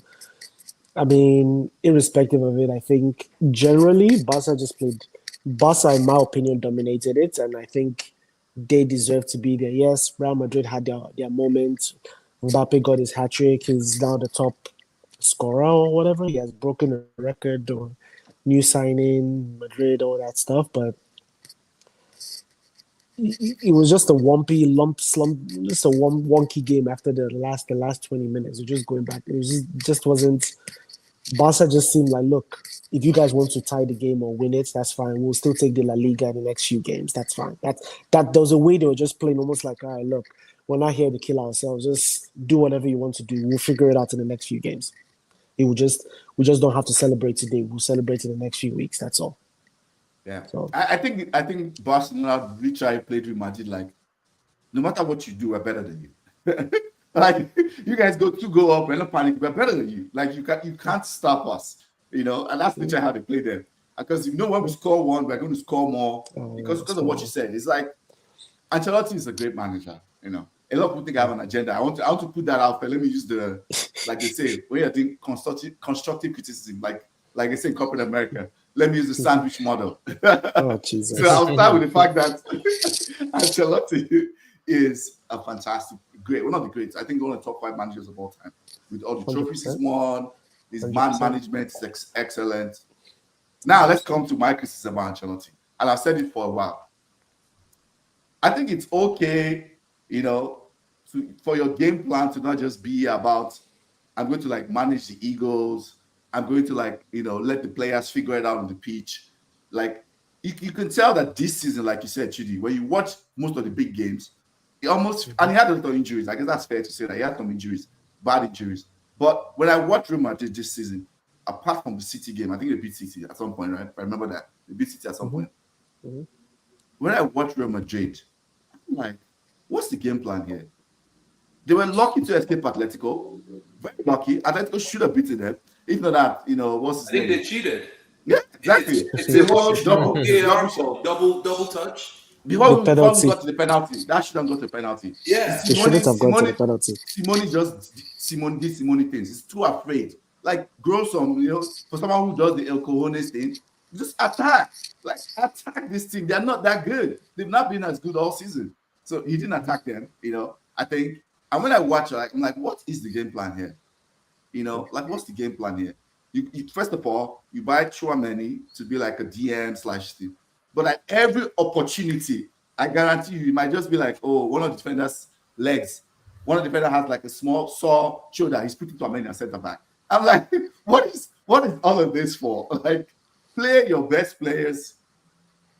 irrespective of it, I think generally Barca, in my opinion, dominated it, and I think they deserve to be there. Yes, Real Madrid had their moment. Mbappe got his hat-trick. He's now the top scorer or whatever. He has broken a record or new signing, Madrid, all that stuff, but it was just a wonky game after the last 20 minutes. Just going back, it just wasn't. Barca just seemed like, look, if you guys want to tie the game or win it, that's fine. We'll still take the La Liga in the next few games. That's fine. That there was a way they were just playing almost like, all right, look, we're not here to kill ourselves. Just do whatever you want to do. We'll figure it out in the next few games. We just don't have to celebrate today. We'll celebrate in the next few weeks. That's all. Yeah, so I think Barcelona literally played with Madrid like, no matter what you do, we're better than you. Like you guys go up, we're not panicking, we're better than you. Like you can't stop us, and that's literally how they play them. Because when we score one, we're going to score more because of what you said. It's like Ancelotti is a great manager. A lot of people think I have an agenda. I want to put that out there. Let me use like they say when you're doing constructive criticism, like they say in corporate America. Let me use the sandwich model. Oh, Jesus. So I'll start with the fact that Ancelotti is a fantastic, great, one of the greats. I think one of the top 5 managers of all time. With all the trophies he's won, His man 100%. management is excellent. Now let's come to my criticism of Ancelotti, and I've said it for a while. I think it's okay, you know, for your game plan to not just be about I'm going to like manage the egos. I'm going to like, you know, let the players figure it out on the pitch. Like you can tell that this season, like you said, Chidi, when you watch most of the big games, he almost and he had a lot of injuries. I guess that's fair to say that he had some injuries, bad injuries. But when I watched Real Madrid this season, apart from the City game, I think they beat City at some point, right? I remember that. They beat City at some point. When I watched Real Madrid, I'm like, what's the game plan here? They were lucky to escape Atletico. Very lucky. Atletico should have beaten them. If not that, you know, what's his I think name? they cheated. Yeah, exactly. It's a whole double double touch. Before we penalty. got to the penalty, that shouldn't got to the penalty. Yeah. They shouldn't have gone to the penalty. Simone did Simone things. He's too afraid. Like, grow some, you know, for someone who does the El Cojones thing, just attack. Like, attack this team. They're not that good. They've not been as good all season. So he didn't attack them, you know. I think, and when I watch it, I'm like, what is the game plan here? You know, like, what's the game plan here? You first of all, you buy Chouameni to be like a DM/thing. But at every opportunity, I guarantee you, it might just be like, oh, one of the defenders' legs. One of the defenders has like a small sore shoulder. He's putting Chouameni at center back. I'm like, what is all of this for? Like, play your best players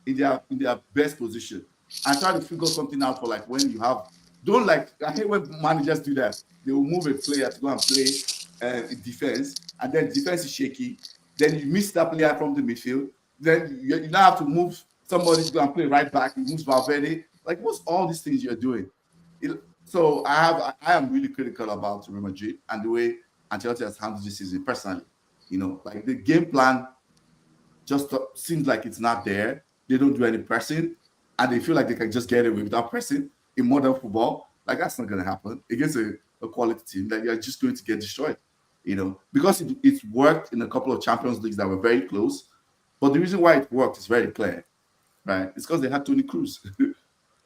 in their best position and try to figure something out for like when you have. Don't like. I hate when managers do that. They will move a player to go and play in defense, and then defense is shaky. Then you miss that player from the midfield. Then you now have to move somebody to go and play right back. You move Valverde. Like, what's all these things you're doing? So I am really critical about Real Madrid and the way Ancelotti has handled this season personally. You know, like the game plan just seems like it's not there. They don't do any pressing, and they feel like they can just get away without pressing in modern football. Like, that's not going to happen against a quality team. That you're just going to get destroyed. You know, because it's worked in a couple of Champions Leagues that were very close. But the reason why it worked is very clear, right? It's because they had Toni Kroos.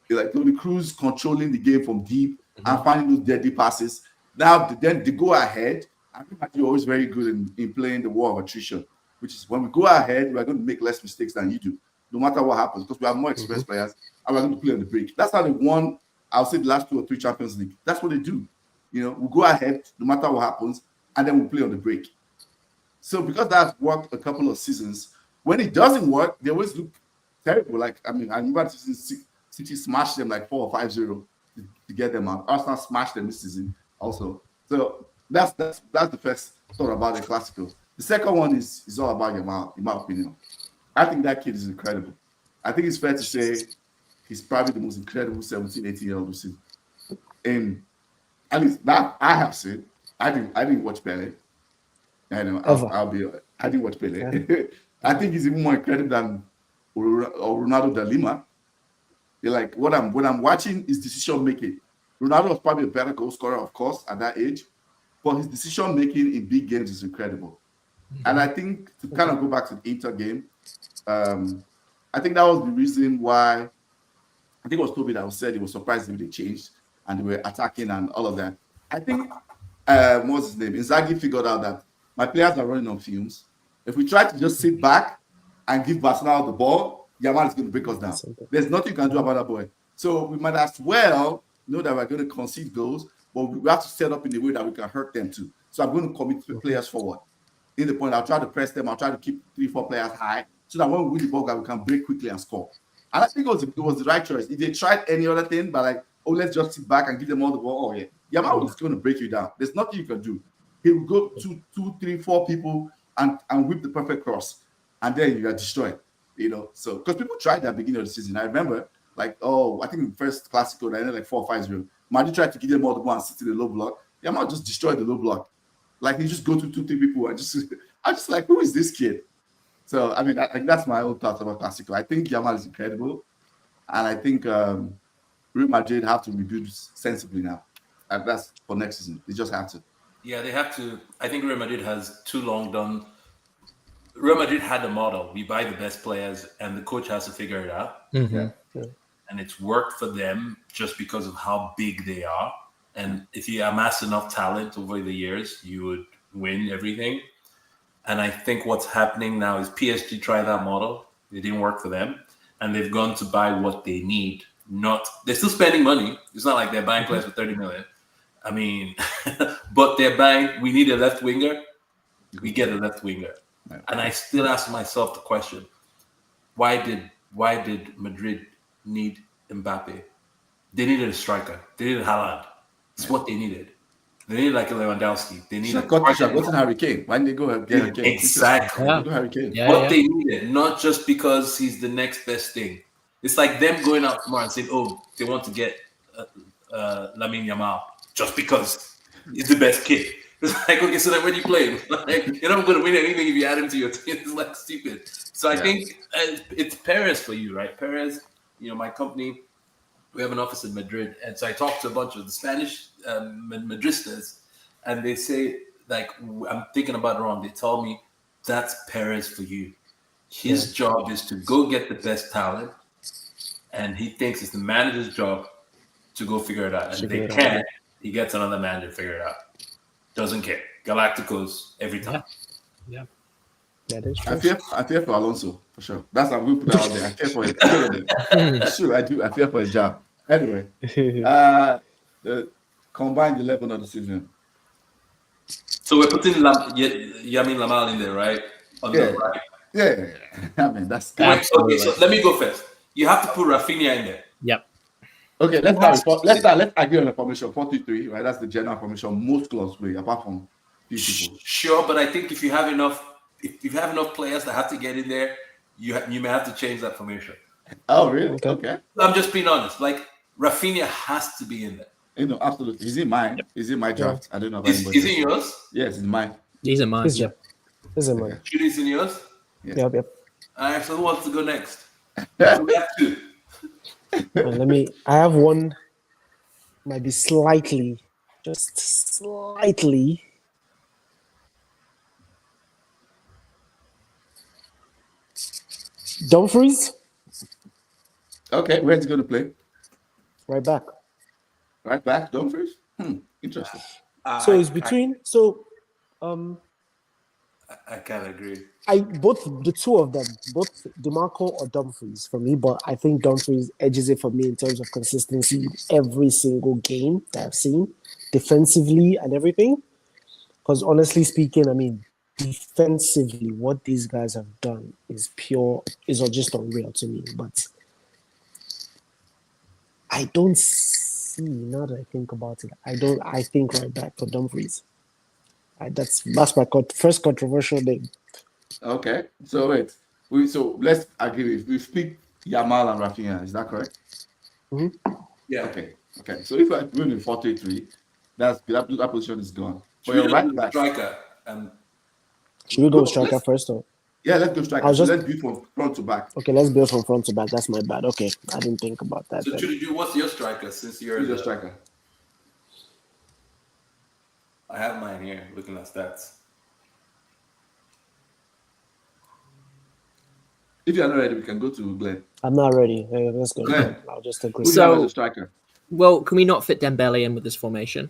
Like Toni Kroos controlling the game from deep and finding those deadly passes. Now, then they go ahead. I think you're always very good in playing the war of attrition, which is when we go ahead, we're going to make less mistakes than you do, no matter what happens, because we have more experienced players and we're going to play on the break. That's how they won, I'll say, the last 2 or 3 Champions League. That's what they do. You know, we'll go ahead, no matter what happens, and then we'll play on the break. So because that's worked a couple of seasons, when it doesn't work, they always look terrible. Like, I mean, I remember City smashed them like 4 or 5-0 to get them out. Arsenal smashed them this season also. So that's the first thought about the Classico. The second one is all about Yamal, in my opinion. I think that kid is incredible. I think it's fair to say he's probably the most incredible 17, 18-year-old we've seen. And at least that I have seen. I didn't watch Pele. I know I didn't watch Pele. Yeah. I think he's even more incredible than Ronaldo da Lima. Like when I'm watching his decision making. Ronaldo was probably a better goal scorer, of course, at that age, but his decision making in big games is incredible. And I think to kind of go back to the Inter game, I think that was the reason why I think it was Toby that said he was surprised when they changed and they were attacking and all of that. I think what's his name? Inzaghi figured out that my players are running on fumes. If we try to just sit back and give Barcelona the ball, Yamal is going to break us down. There's nothing you can do about that boy. So we might as well know that we're going to concede goals, but we have to set up in a way that we can hurt them too. So I'm going to commit players forward. In the point, I'll try to press them. I'll try to keep 3-4 players high so that when we win the ball, we can break quickly and score. And I think it was the right choice. If they tried any other thing, but like, oh, let's just sit back and give them all the ball. Oh, yeah. Yamal is going to break you down. There's nothing you can do. He will go 2, 3, 4 people and whip the perfect cross. And then you are destroyed. You know, so because people tried that beginning of the season. I remember, like, I think in the first Classico, they ended like 4 or 5-0. Madrid tried to give them all the ball and sit in the low block. Yamal just destroyed the low block. Like, he just go to 2, 3 people and I'm just like, who is this kid? So, I mean, that's my own thoughts about Classico. I think Yamal is incredible. And I think Real Madrid have to rebuild sensibly now. And that's for next season. They just have to. Yeah, they have to. I think Real Madrid has too long done. Real Madrid had a model. We buy the best players and the coach has to figure it out. Mm-hmm. Yeah. And it's worked for them just because of how big they are. And if you amass enough talent over the years, you would win everything. And I think what's happening now is PSG tried that model. It didn't work for them. And they've gone to buy what they need. They're still spending money. It's not like they're buying players for 30 million. I mean, but they're buying, we need a left winger. We get a left winger. And I still ask myself the question, why did Madrid need Mbappe? They needed a striker. They needed Haaland. It's what they needed. They needed like a Lewandowski. They needed wasn't Harry Kane. Why didn't they go and get Harry Kane? Exactly. Harry Kane. They needed, not just because he's the next best thing. It's like them going out tomorrow and saying, "Oh, they want to get Lamine Yamal just because he's the best kid." It's like, okay, so then when you play him, like, you're not going to win anything if you add him to your team. It's like stupid. So I think it's Perez for you, right? Perez, my company, we have an office in Madrid. And so I talked to a bunch of the Spanish Madristas, and they say, like, I'm thinking about it wrong. They tell me that's Perez for you. His job is to go get the best talent, and he thinks it's the manager's job to go figure it out. And if they can't, he gets another manager to figure it out. Doesn't care. Galacticos every time. Yeah. That is true. I fear for Alonso, for sure. That's how we put it out there. I fear for him. Sure, I do. I fear for his job. Anyway, the combined 11 of the season. So we're putting Yamin Lamal in there, right? On the right. Yeah. I mean, that's okay, so let me go first. You have to put Rafinha in there. Yep. Okay, let's agree on the formation 4-3-3, right? That's the general formation most clubs play, apart from few people. Sure, but I think if you have enough players that have to get in there, you may have to change that formation. Oh, really? Okay. I'm just being honest. Like, Rafinha has to be in there. Absolutely. He's in mine. He's in my draft. I don't know about anybody. Is he yours? Yes, it's mine. He's in mine. Yep. He's in mine. Judy's in yours? Yeah. Yep. All right, so who wants to go next? So we have two. I have one, might be slightly, just slightly. Dumfries. Okay, where's he going to play? Right back. Right back, Dumfries? Interesting. So it's between, I can't agree. Both the two of them, both DeMarco or Dumfries for me, but I think Dumfries edges it for me in terms of consistency in every single game that I've seen, defensively and everything. Because honestly speaking, I mean, defensively, what these guys have done is just unreal to me. But I don't see, now that I think about it, I think right back for Dumfries. That's my first controversial name. Okay, so wait. Let's agree. We speak Yamal and Rafinha. Is that correct? Mm-hmm. Yeah. Okay. So if I win in 4-3-3, that position is gone. For your right back, striker. Should we go striker first, or? Yeah, let's go striker. Let's build from front to back. Okay, let's build from front to back. That's my bad. Okay, I didn't think about that. So, Judy, what's your striker? Since you're Who's your striker? I have mine here, looking at stats. If you're not ready, we can go to Glenn. I'm not ready. Let's go. Glenn. I'll just agree. Who's your striker? Well, can we not fit Dembele in with this formation?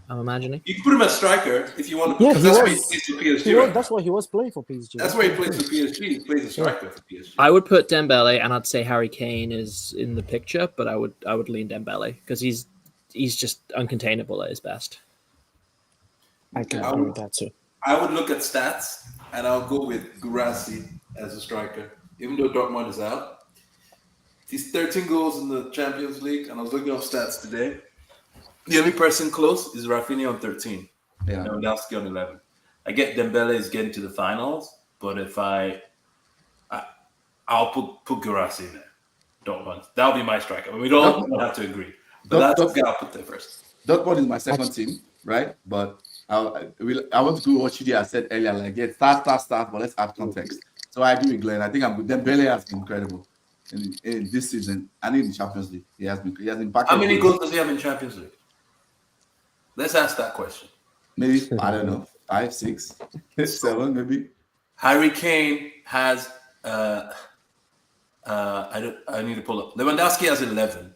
I'm imagining. You can put him as striker if you want to. Yeah, that's where he plays for PSG. That's why he was playing for PSG. That's where he plays for PSG. He plays as striker for PSG. I would put Dembele, and I'd say Harry Kane is in the picture, but I would lean Dembele because he's just uncontainable at his best. I can agree with that too. I would look at stats, and I'll go with Guirassy as a striker, even though Dortmund is out. He's 13 goals in the Champions League, and I was looking up stats today. The only person close is Rafinha on 13. Yeah. Lewandowski on 11. I get Dembele is getting to the finals, but if I'll put Guirassy in there. Dortmund. That'll be my striker. I mean, we don't have to agree. But that's the guy I'll put there first. Dortmund is my second team, right? But I want to go what Chidi has said earlier, like start, but let's add context. So I agree with Glenn. I think Dembele has been incredible in this season and in the Champions League. He has impacted. How many goals does he have in Champions League? Let's ask that question. Maybe, I don't know, 5, 6, 7, maybe. Harry Kane has I need to pull up. Lewandowski has 11.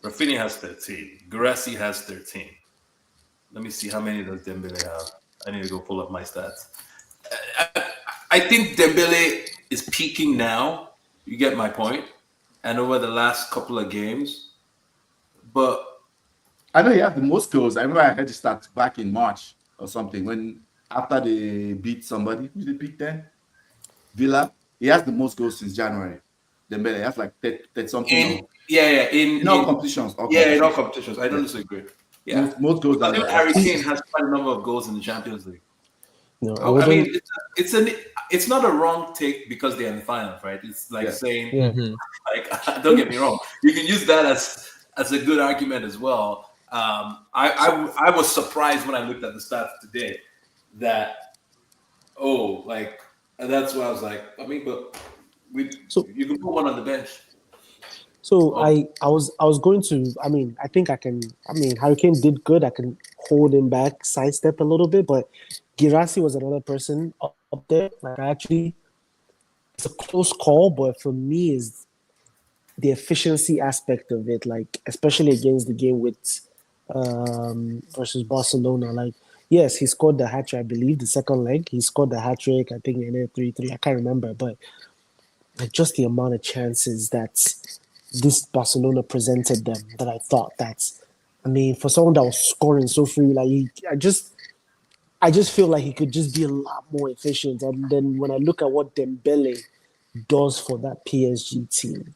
Rafinha has 13. Guirassy has 13. Let me see how many does Dembele have. I need to go pull up my stats. I think Dembele is peaking now. You get my point. And over the last couple of games, but I know he has the most goals. I remember I heard it start back in March or something when after they beat somebody. Who did they beat then? Villa. He has the most goals since January. Dembele has like 30 something. In all competitions. In all competitions. I don't disagree. Yeah, most goals I than think Harry Kane has quite a number of goals in the Champions League. No, I mean, it's not a wrong take because they're in the finals, right? It's like saying, like, don't get me wrong, you can use that as a good argument as well. I was surprised when I looked at the stats today that that's why I was like, I mean, but you can put one on the bench. So I was going to. I mean, I think I can. I mean, Harry Kane did good. I can hold him back, sidestep a little bit, but Girassi was another person up there. Like it's a close call, but for me, is the efficiency aspect of it. Like especially against the game with versus Barcelona. Like yes, he scored the hat trick. I believe the second leg he scored the hat trick. I think in 3-3. I can't remember, but like just the amount of chances that this Barcelona presented them, that I thought I mean, for someone that was scoring so free, like I just feel like he could just be a lot more efficient. And then when I look at what Dembele does for that PSG team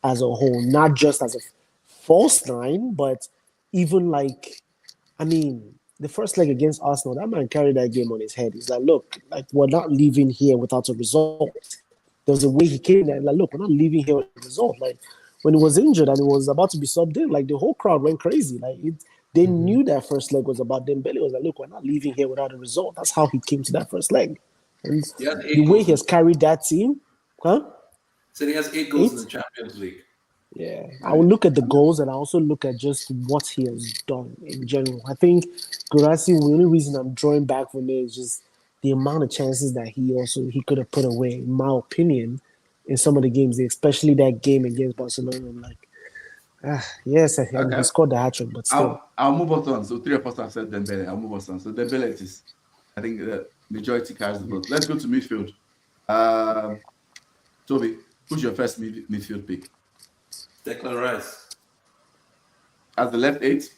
as a whole, not just as a false nine, but even like, I mean, the first leg against Arsenal, that man carried that game on his head. He's like, look, like we're not leaving here without a result. There was a way he came there, like, look, we're not leaving here with a result. Like when he was injured and he was about to be subbed in, like the whole crowd went crazy. Like they knew that first leg was about Dembele. Was like, look, we're not leaving here without a result. That's how he came to that first leg. And the way he has carried that team, So he has 8 goals in the Champions League. Yeah, I will look at the goals and I also look at just what he has done in general. I think Girassi, the only reason I'm drawing back from it is just the amount of chances that he could have put away, in my opinion, in some of the games, especially that game against Barcelona. I'm like, yes, he scored the hat trick, but still. I'll move on. So 3 of us have said Dembele. I'll move on. So Dembele is, I think the majority carries the vote. Let's go to midfield. Toby, who's your first midfield pick? Declan Rice. As the left 8?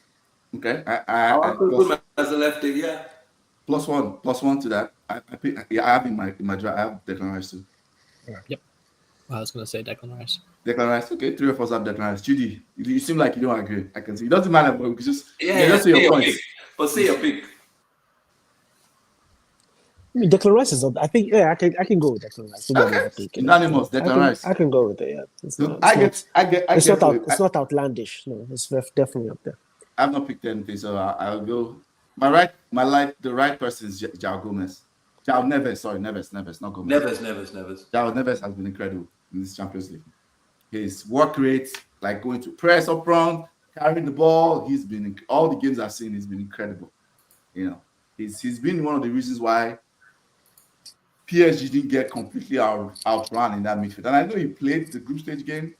Okay. I put him as the left 8, yeah. +1 to that. I have in my draft. I have Declan Rice too. Yep. I was going to say Declan Rice. Declan Rice. Okay, 3 of us have Declan Rice. Judy, you seem like you don't agree. I can see. It doesn't matter, but we can just just say your points. But say your pick. I mean, Declan Rice is up. I think, I can go with Declan Rice. Okay. Unanimous, Declan Rice. I can go with it, yeah. It's not outlandish. No, it's definitely up there. I've not picked anything, so I'll go. The right person is João Gomez. João Neves, not Gomez. Neves. João Neves has been incredible in this Champions League. His work rate, like going to press up front, carrying the ball, he's been all the games I've seen, he's been incredible. You know, he's been one of the reasons why PSG didn't get completely outrun in that midfield. And I know he played the group stage game,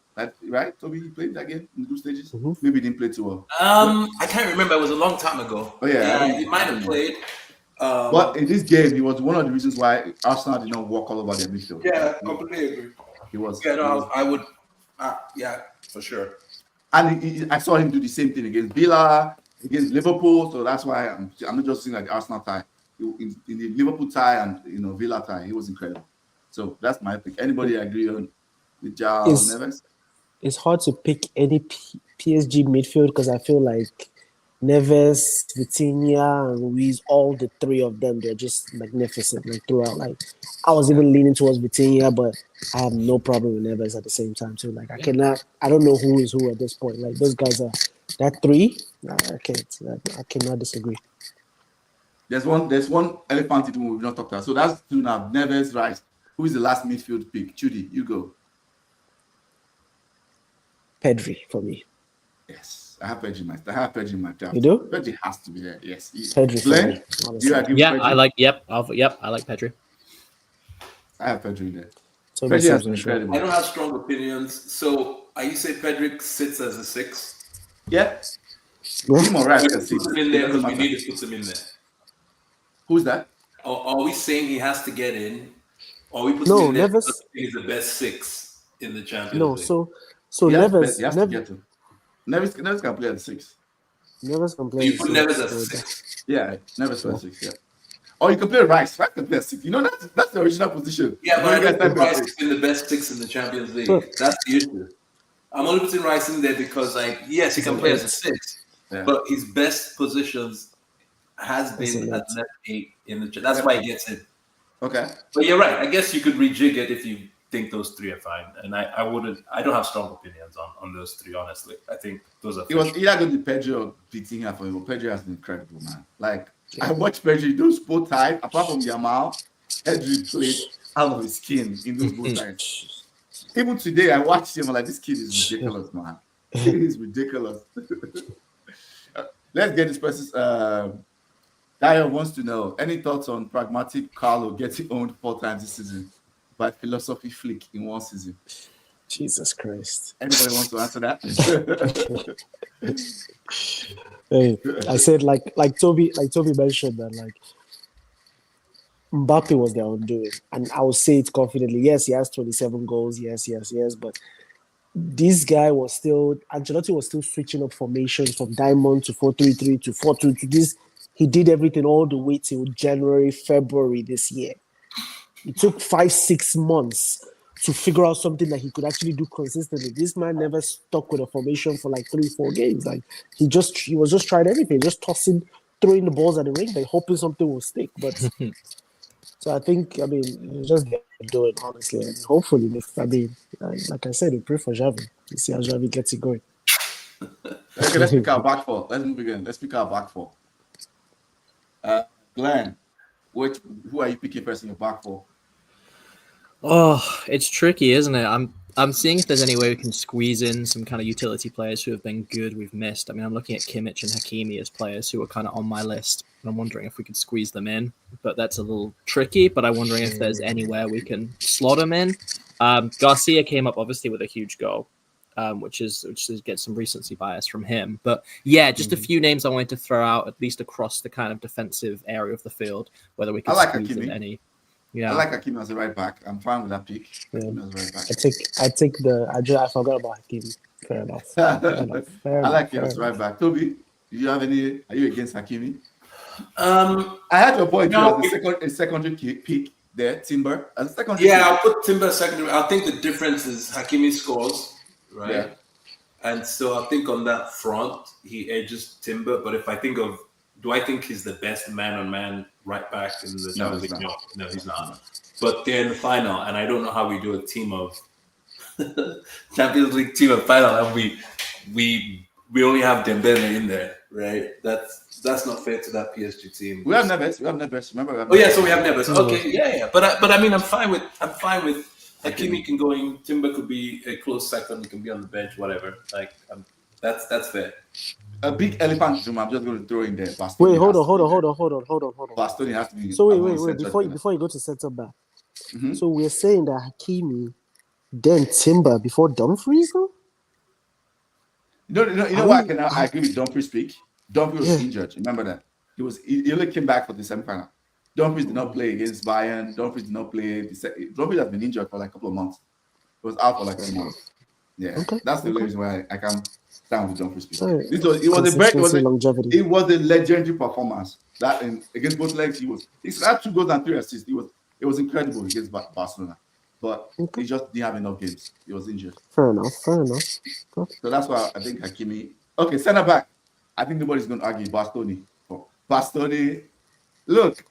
right? Toby, he played that game in the group stages? Mm-hmm. Maybe he didn't play too well. I can't remember. It was a long time ago. Oh, yeah. He might have played. But in this game, he was one of the reasons why Arsenal did not walk all over their midfield. Yeah, I completely agree. He was. Yeah, no, I would. Yeah, for sure. And I saw him do the same thing against Villa, against Liverpool. So that's why I'm not just saying like the Arsenal tie. In the Liverpool tie and Villa tie, he was incredible. So that's my pick. Anybody agree on with João Neves? It's hard to pick any PSG midfield because I feel like Neves, Vitinha, and Ruiz, all the 3 of them, they're just magnificent throughout. Like I was even leaning towards Vitinha, but I have no problem with Neves at the same time too. Like I don't know who is who at this point. Like those guys are that 3. I cannot disagree. There's one elephant in the room we've not talked about. So that's 2 now. Neves, Rice. Who is the last midfield pick? Judy, you go. Pedri for me. Yes, I have Pedri in my draft. You do? Pedri has to be there. Yes. Pedri for me. Do you agree with Pedri? I like. I like Pedri. I have Pedri there. So Pedri has been incredible. I don't have strong opinions. So are you say Pedri sits as a 6? Yeah. Him or Rice as 6. Put him in there because we need to put him in there. Who's that? are we saying he has to get in? Or are we putting No, in there Neves. because he's the best 6 in the Champions No, League? so He Neves. has to get to. Neves can play at 6. Neves can play. So you at put six, Neves as so 6. Yeah, Neves play at 6. Yeah. Or you can play Rice. Rice can play at 6. You know that's the original position. Yeah, but I don't think Rice six. has been the best 6 in the Champions League. So- That's the issue. I'm only putting Rice in there because, like, yes, he can play as a 6, Yeah. but his best positions has been at left 8 in the. That's why he gets in. Okay. But you're right. I guess you could rejig it if you think those 3 are fine. And I wouldn't. I don't have strong opinions on those 3. Honestly, I think those are. It was either going to be Pedro or Vitinha for him. Pedro has been incredible, man. Like I watched Pedro those both times. Apart from Yamal, Pedro played out of his skin in those both times. Even today, I watched him. I'm like, this kid is ridiculous, man. He is ridiculous. Let's get this person's. Daya wants to know any thoughts on pragmatic Carlo getting owned 4 times this season by philosophy flick in 1 season. Jesus Christ. Anybody wants to answer that? Hey, I said like Toby mentioned that like Mbappe was their undoing, and I will say it confidently. Yes, he has 27 goals. Yes, but this guy was still Ancelotti was still switching up formations from diamond to 4-3-3 to 4-2 to this. He did everything all the way till January, February this year. It took 5-6 months to figure out something that he could actually do consistently. This man never stuck with a formation for like 3-4 games. Like he was just trying everything, just throwing the balls at the ring, like hoping something will stick. But so I think, you just do it honestly, and hopefully, like I said, we pray for Xavi. You see how Xavi gets it going. Okay, let's pick our back 4. Let's move again. Let's pick our back 4. Glenn, who are you picking first in your back 4? Oh, it's tricky, isn't it? I'm seeing if there's any way we can squeeze in some kind of utility players who have been good we've missed. I mean, I'm looking at Kimmich and Hakimi as players who are kind of on my list, and I'm wondering if we could squeeze them in. But that's a little tricky. But I'm wondering if there's anywhere we can slot them in. Garcia came up obviously with a huge goal, which is get some recency bias from him. But yeah, just a few names I wanted to throw out, at least across the kind of defensive area of the field, whether we can squeeze in any. Yeah, I like Hakimi as a right back. I'm fine with that pick. Yeah. Hakimi as a right back. I forgot about Hakimi. Fair enough. I like him as right back. Toby, do you have any? Are you against Hakimi? I had your boy a secondary pick there, Timber. As a secondary Yeah, pick. I'll put Timber secondary. I think the difference is Hakimi scores, right? Yeah. And so I think on that front, he edges Timber. But if I think of, do I think he's the best man-on-man right back in the Champions League? No, he's not. But they're in the final, and I don't know how we do a team of Champions League team of final, and we only have Dembele in there, right? That's not fair to that PSG team. We have Neves. Remember? So we have Neves. Okay, yeah. But I mean, I'm fine with Hakimi can go in. Timber could be a close second. He can be on the bench, whatever. Like that's fair. A big elephant room. I'm just going to throw in there. Bastoni Wait, hold on. Bastoni has to be. So wait. Before you go to centre back, so we're saying that Hakimi, then Timber before Dumfries, though. You know what? I agree with Dumfries' pick. Dumfries was injured. Remember that he only came back for the semi-final. Dumfries did not play against Bayern. Dumfries did not play. Dumfries has been injured for like a couple of months. He was out for like 2 months. Yeah, that's the reason why I can stand with Dumfries' pick. It was a legendary performance. That against both legs, he had 2 goals and 3 assists. It was incredible against Barcelona. But he just didn't have enough games. He was injured. Fair enough. So that's why I think Hakimi. Okay, centre back. I think nobody's going to argue Bastoni. Bastoni, look,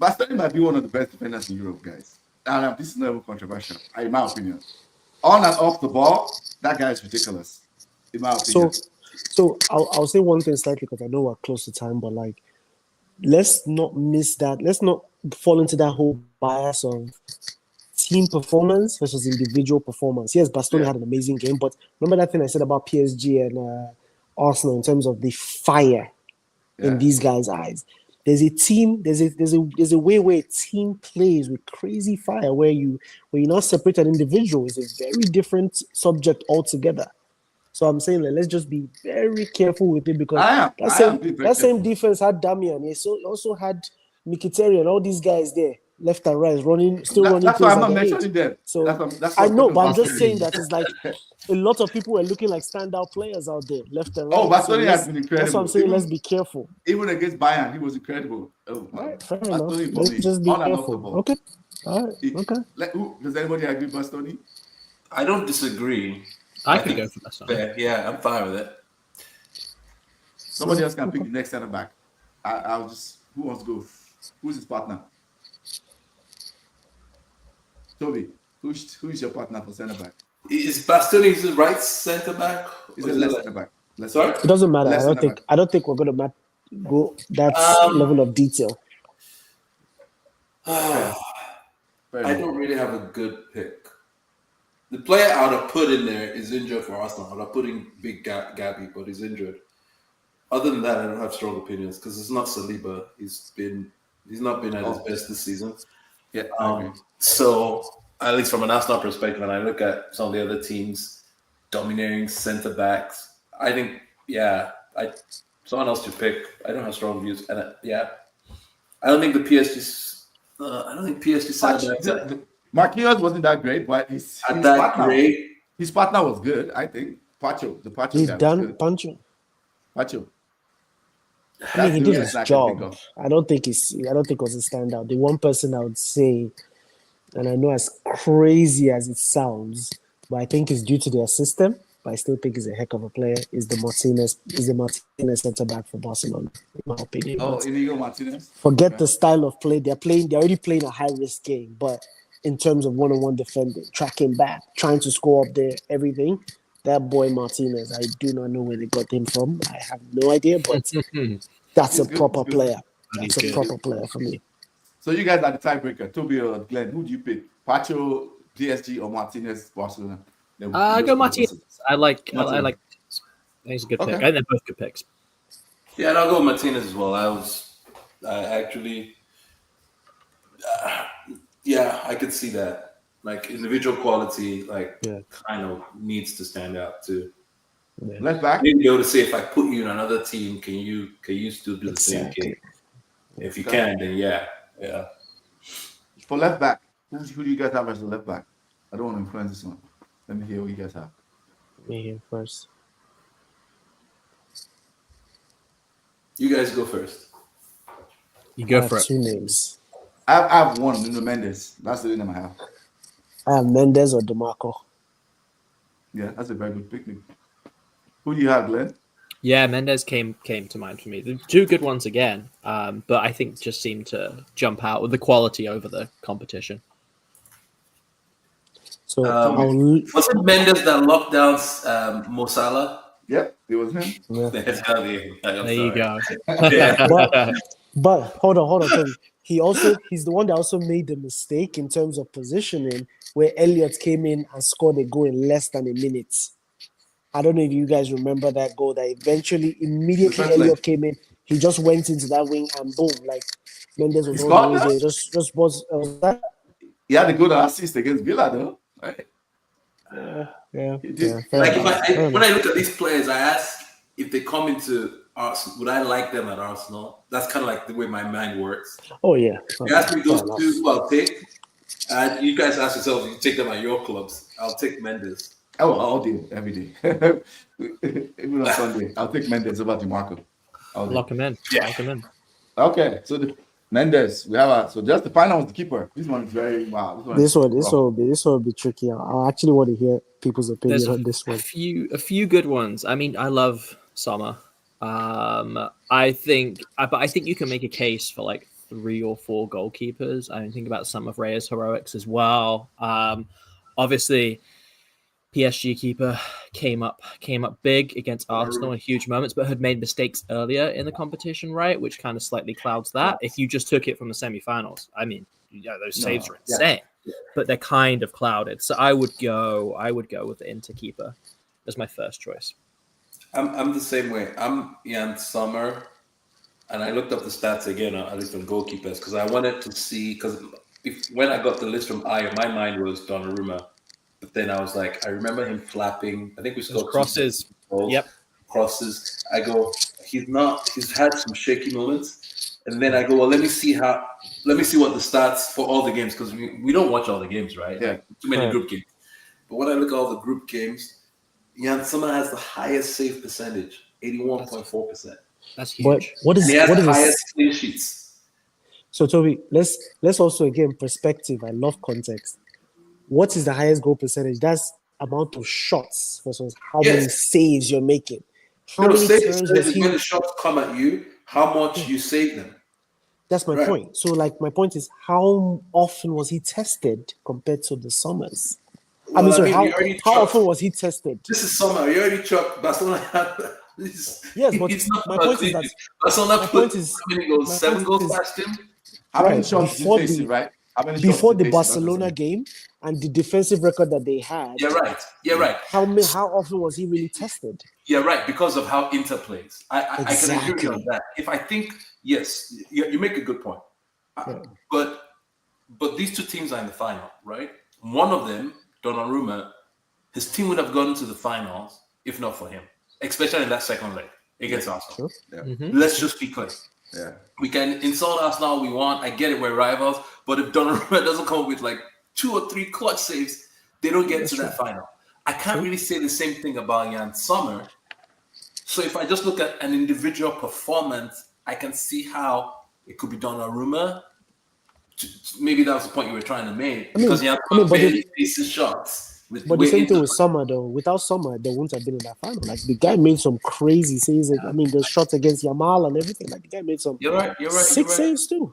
Bastoni might be one of the best defenders in Europe, guys. And this is not even controversial, in my opinion. On and off the ball, that guy is ridiculous, in my opinion. So I'll say one thing slightly because I know we're close to time, but like, let's not miss that. Let's not fall into that whole bias of team performance versus individual performance. Yes, Bastoni had an amazing game, but remember that thing I said about PSG and Arsenal in terms of the fire in these guys' eyes. There's a team. There's a way where a team plays with crazy fire where you not separate an individual. It's a very different subject altogether. So I'm saying let's just be very careful with it because that same defense had Damian. He also had Mkhitaryan, all these guys there, left and right, still running That's why plays I'm at not the mentioning age. them. So That's I what I'm know, talking but I'm about. just saying that it's like a lot of people were looking like standout players out there, left and right. Oh, Bastoni has been That's what I'm incredible. saying. Let's be careful. Even against Bayern, he was incredible. All right, fair Bastoni enough. for Let's me, just be careful. unacceptable. Okay. All right. Okay. Does anybody agree with Bastoni? I don't disagree. I could go for that one. Fair. Yeah, I'm fine with it. Somebody else can pick the next center back. I'll just. Who wants to go? Who's his partner? Toby, who's your partner for center back? Is Bastoni the right centre back? Is it left center back? Sorry? It doesn't matter. Left center back. I don't think we're gonna go that level of detail. I don't really have a good pick. The player I would have put in there is injured for Arsenal. I would have put in Big Gabby, but he's injured. Other than that, I don't have strong opinions because it's not Saliba. He's not been at his best this season. Yeah. I agree. So at least from an Arsenal perspective, when I look at some of the other teams domineering centre backs, I think someone else to pick. I don't have strong views, and I don't think the PSG. I don't think PSG centre backs. Marquinhos wasn't that great, but his partner was good. I think Pacho, the Pacho He's guy done was good. Pacho. That's I mean, he the did only his person I can job. think of. I don't think it was a standout. The one person I would say, and I know as crazy as it sounds, but I think it's due to their system, but I still think he's a heck of a player, is the Martinez centre back for Barcelona, in my opinion. Oh, But Inigo Martinez. forget the style of play. They're already playing a high risk game, but in terms of one-on-one defending, tracking back, trying to score up there, everything, that boy Martinez, I do not know where they got him from. I have no idea, but that's a proper player. That's a proper player for me. So you guys are the tiebreaker. Toby or Glenn, who do you pick? Pacho, PSG, or Martinez, Barcelona? I go Martinez. I like. He's a good pick. Okay. I think they're both good picks. Yeah, and I'll go Martinez as well. I could see that. Like individual quality, kind of needs to stand out too. Yeah. Left back. Maybe be able to say, if I put you in another team, can you still do the same thing? If you can, then yeah. For left back, who do you guys have as the left back? I don't want to influence this one. Let me hear what you guys have. Me here first. You guys go first. You go I have for it. two names. I have one, Nuno Mendes. That's the name I have. I have Mendes or DeMarco. Yeah, that's a very good picnic. Who do you have, Glenn? Yeah, Mendes came to mind for me. The two good ones again, but I think just seemed to jump out with the quality over the competition. So was it Mendes that locked down Mo Salah? Yep, it was him. yeah. There you go. But hold on, Tony. He's the one that also made the mistake in terms of positioning, where Elliott came in and scored a goal in less than a minute. I don't know if you guys remember that goal that immediately Elliott came in, he just went into that wing and boom, like Mendes was on the way there. Just was that. He had a good assist against Villa, though. Right? Yeah. When I look at these players, I ask if they come into Arsenal, would I like them at Arsenal? That's kind of like the way my mind works. Oh yeah. You ask me those two who I'll take, and you guys ask yourselves, you take them at your clubs. I'll take Mendes. Oh, all day, every day. Even on Sunday, I'll take Mendes over DeMarco. Lock him in. Yeah. Lock him in. Okay, so the Mendes, we have so just the final was the keeper. This one is very wow. This one will be tricky. I actually want to hear people's opinion on this one. A few good ones. I mean, I love Sommer. I think you can make a case for like 3 or 4 goalkeepers. I think about some of Raya's heroics as well. Obviously, PSG keeper came up big against Arsenal in huge moments, but had made mistakes earlier in the competition, right? Which kind of slightly clouds that. If you just took it from the semi-finals, I mean, those saves are insane, but they're kind of clouded. So I would go with the Inter keeper as my first choice. I'm the same way. I'm Jan Sommer, and I looked up the stats again, at least on goalkeepers, because I wanted to see, because when I got the list from Ayer, my mind was Donnarumma. But then I was like, I remember him flapping. I think we scored crosses. Yep. Crosses. I go, he's had some shaky moments, And then I go, well, let me see what the stats for all the games, because we don't watch all the games, right? Yeah. Like, too many Right. group games. But when I look at all the group games, Jan Sommer has the highest save percentage, 81.4%. That's But huge. what is And he has what the is highest this? clean sheets. So Toby, let's also again perspective. I love context. What is the highest goal percentage? That's amount of shots versus how Yes. many saves you're making. How No, many save turns was percentage is when he? the shots come at you, how much you save them. That's my Right. point. So like my point is how often was he tested compared to the Summers? Well, sorry, you already how chucked. often was he tested? This is Sommer. You already chucked Barcelona. Yes, but He's not my a point is clean that sheet. Barcelona my put point is how many goals? my 7 point goals is past him. How many right, shots did before you face the- him, right? How many before shots the did you face him? Barcelona game and the defensive record that they had. You're right. You're right. How often was he really tested? You're right, because of how Inter plays. I can agree with you Exactly. on that. If I think, yes, you make a good point. Yeah. But these two teams are in the final, right? One of them, Donnarumma, his team would have gone to the finals if not for him, especially in that second leg against Arsenal. Sure. Let's just be clear. Yeah. We can insult Arsenal all we want. I get it, we're rivals. But if Donnarumma doesn't come up with like 2 or 3 clutch saves, they don't get to that final. I can't really say the same thing about Jan Sommer. So if I just look at an individual performance, I can see how it could be Donnarumma. Maybe that was the point you were trying to make. Because Jan Sommer barely faces shots. But the same thing with Sommer, though. Without Sommer, they wouldn't have been in that final. Like the guy made some crazy saves. I mean, the shots against Yamal and everything. Like the guy made some You're right. 6 saves too.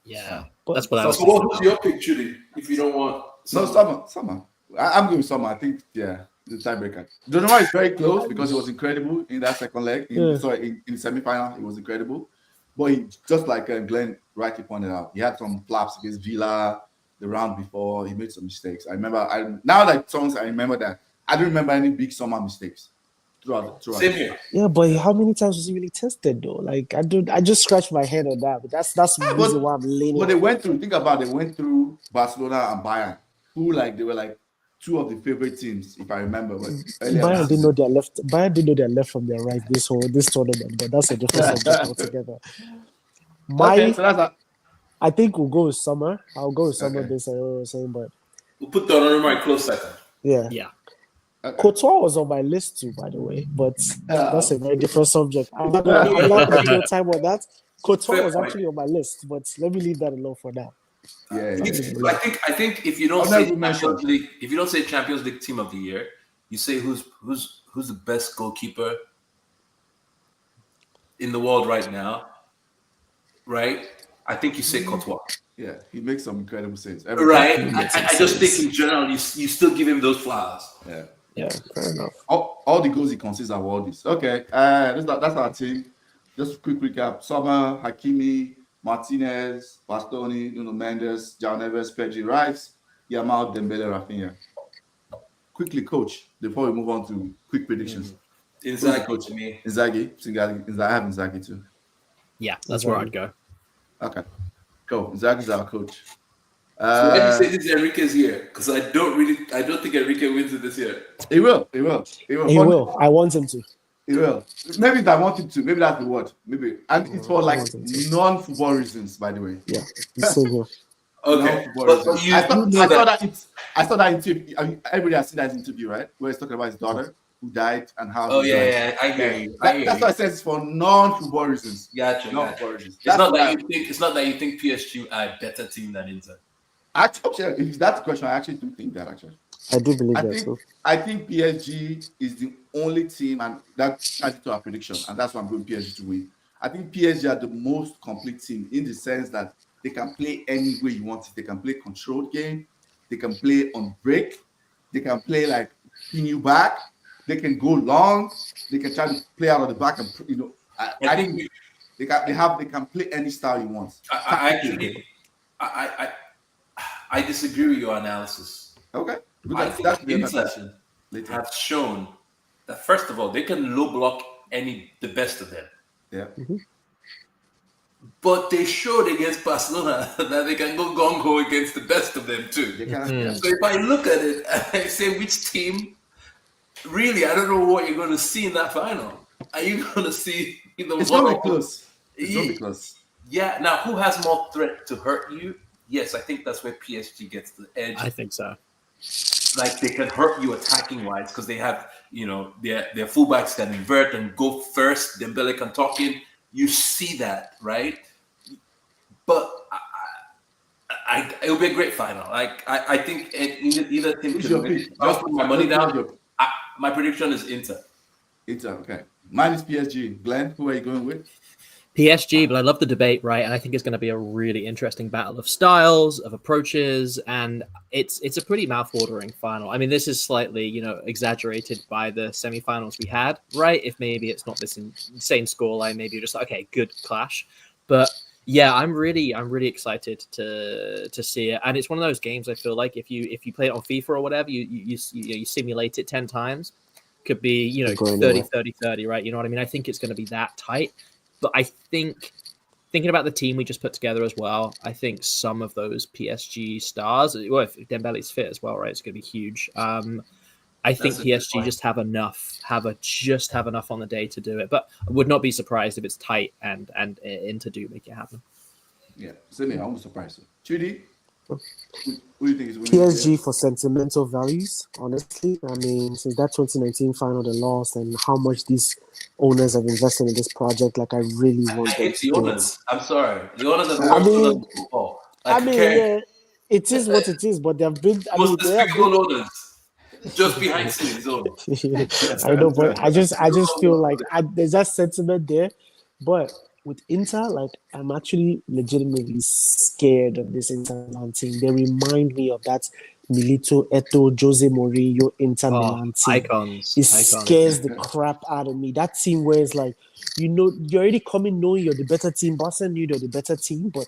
Yeah, But- that's what I was So thinking. what's your pick, Judy? If you don't want No, Summer. I'm going with Summer. I think, yeah, the tiebreaker. Donnarumma is very close because he was incredible in that second leg. In the semi-final, he was incredible. But he, just like Glenn rightly pointed out, he had some flaps against Villa the round before. He made some mistakes. I remember. Now that songs, I remember that. I don't remember any big Summer mistakes throughout. Same here. Yeah, but how many times was he really tested though? Like I just scratched my head on that. But that's the reason why I'm leaning. But they went through. Think about it. They went through Barcelona and Bayern, who they were like 2 of the favorite teams, if I remember. Bayern didn't know their left. Bayern didn't know their left from their right this tournament. But that's a different subject altogether. Okay, so that's I think we'll go with Summer. I'll go with Summer based on what you're saying, but We'll put Donnarumma in close second. yeah. okay. Courtois was on my list too, by the way, but that's a very different subject. I'm not gonna kill time on that. Courtois Fair was point. actually on my list, but let me leave that alone for now. Yeah. I think if you don't say Champions League, if you don't say Champions League Team of the Year, you say who's the best goalkeeper in the world right now, right? I think you say Courtois. Yeah, he makes some incredible saves. Right? I just think in general, you still give him those flowers. Yeah. Yeah, fair enough. All the goals he concedes are worldies. Okay, that's our team. Just a quick recap: Sommer, Hakimi, Martinez, Bastoni, Nuno Mendes, João Neves, Pedri, Rice, Yamal, Dembele, Rafinha. Quickly, coach, before we move on to quick predictions. Inzaghi to me. Inzaghi. I have Inzaghi too. Yeah, that's where I'd go. Okay, go. Inzaghi's our coach. So why do you say this is Enrique's year? Because I don't think Enrique wins it this year. He will. He will. I want him to. He will. Maybe if I want him to. Maybe that's the word. Maybe. And it's for like non-football reasons, by the way. Yeah, it's so good. Okay. But I saw that interview. I mean, everybody has seen that interview, right? Where he's talking about his daughter who died and how. Oh yeah, I hear you. That's why I said it's for non-football reasons. Gotcha. Non-football reasons. It's not that you think PSG are a better team than Inter. Actually, if that's the question, I actually do think that. Actually, I do believe that too. I think PSG is the only team, and that's to our prediction, and that's why I'm going PSG to win. I think PSG are the most complete team in the sense that they can play any way you want it. They can play controlled game. They can play on break. They can play like pin you back. They can go long. They can try to play out of the back, and I think they can play any style you want. I disagree with your analysis. Okay. I think Inter have shown that first of all they can low block the best of them. Yeah. Mm-hmm. But they showed against Barcelona that they can go gung-ho against the best of them too. They can, So if I look at it and I say which team, really, I don't know what you're going to see in that final. Are you going to see It's going to be close. It's going to be close. Yeah. Now, who has more threat to hurt you? Yes, I think that's where PSG gets the edge. I think so. Like they can hurt you attacking wise because they have, their fullbacks can invert and go first. Dembele can talk in. You see that, right? But it'll be a great final. Like I think either team Who's can your win. pick? I'll put my money Just- down. My prediction is Inter. It's okay. Mine is PSG. Glenn, who are you going with? PSG, but I love the debate, right? And I think it's going to be a really interesting battle of styles, of approaches, and it's a pretty mouth-watering final. I mean, this is slightly, exaggerated by the semi-finals we had, right? If maybe it's not this insane scoreline, maybe you're just like, okay, good clash. But yeah, I'm really excited to see it, and it's one of those games. I feel like if you play it on FIFA or whatever, you simulate it 10 times, could be 30, right? You know what I mean? I think it's going to be that tight. But I think, thinking about the team we just put together as well, I think some of those PSG stars, well, if Dembele's fit as well, right, it's going to be huge. I think PSG just have enough on the day to do it. But I would not be surprised if it's tight and Inter do make it happen. Yeah, same here. I'm surprised. Chidi, who do you think is winning? PSG for sentimental values, honestly. I mean, since that 2019 final they lost and how much these owners have invested in this project, like I really want I them hate to the do owners. it. I'm sorry. The owners are the worst owners in football. Yeah, it is what it is, but they have been. Most despicable owners. Just behind scenes, I know, but I just feel like there's that sentiment there. But with Inter, like I'm actually legitimately scared of this Inter Milan team. They remind me of that Milito, Eto'o, Jose Mourinho Inter Milan team. Icons. It scares the crap out of me. That team where it's like, you're already coming knowing you're the better team. Barca knew they're the better team, but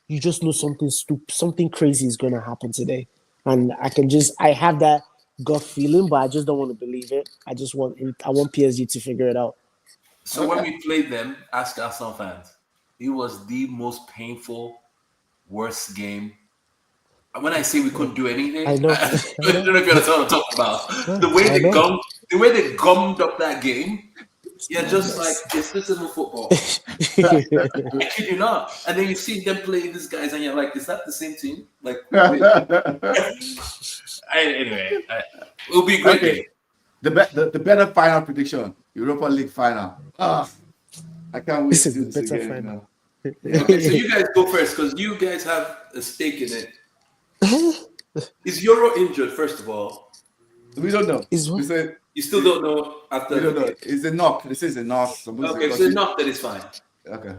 you just know something crazy is going to happen today. And I have that gut feeling, but I just don't want to believe it. I want PSG to figure it out. So when we played them, ask Arsenal fans, it was the most painful, worst game. When I say we couldn't do anything, I know. I don't know if you understand what I'm talking about. The way they gummed up that game, you're just like, it's this isn't football. I kid you not. And then you see them play these guys, and you're like, is that the same team? Like, anyway, it'll be a great game. The better final prediction, Europa League final. I can't wait This to is do the this better again. final. Okay, so you guys go first because you guys have a stake in it. Is Euro injured, first of all? We don't know. Is We said You still don't know after. we don't know. It's a knock. This is a knock. Okay, so not that it's fine. Okay.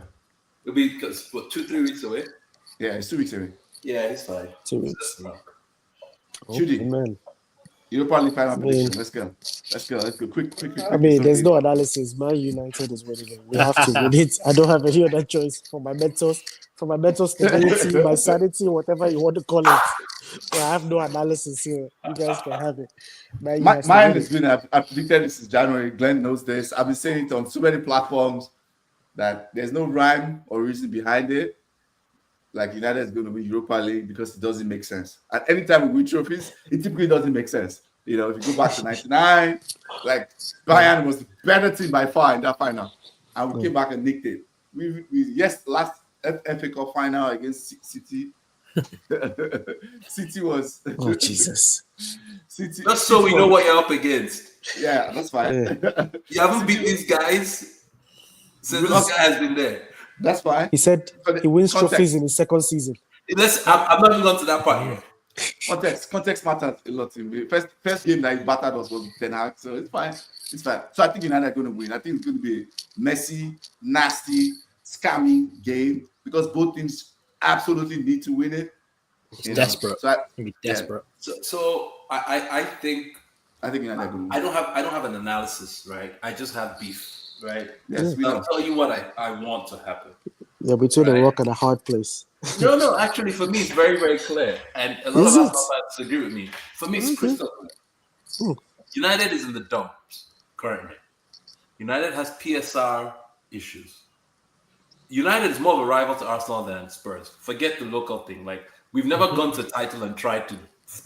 It'll be because 2-3 weeks away. Yeah, it's 2 weeks away. Yeah, it's fine. 2 weeks. That's enough. Judy, Man. Europa League final prediction. Let's go. Quick. I mean, there's no analysis. Man United is winning it. We have to win it. I don't have any other choice for my mental stability, my sanity, whatever you want to call it. So I have no analysis here. You guys can have it. Mine has been. I predicted this in January. Glenn knows this. I've been saying it on so many platforms that there's no rhyme or reason behind it. Like United is going to win Europa League because it doesn't make sense. At any time we win trophies, it typically doesn't make sense. If you go back to '99, like Bayern was the better team by far in that final, and we came back and nicked it. Last FA Cup final against City. City was Jesus. City. Just so we know what you're up against. Yeah, that's fine. You haven't beat these guys since this guy has been there. That's fine. He said he wins trophies in his second season. I'm not even going to that part yet. Context matters a lot. First game that he battered us was Ten Hag, so it's fine. So I think United are going to win. I think it's going to be a messy, nasty, scammy game because both teams absolutely need to win it. Desperate. So desperate. Yeah. So I think United are going to win. I don't have an analysis, right? I just have beef, right? Yes, I'll tell you what I want to happen. Yeah, between a rock and a hard place. No. Actually, for me, it's very, very clear, and a lot of our fans agree with me. For me, it's crystal clear. United is in the dumps currently. United has PSR issues. United is more of a rival to Arsenal than Spurs. Forget the local thing. Like we've never gone to title and tried to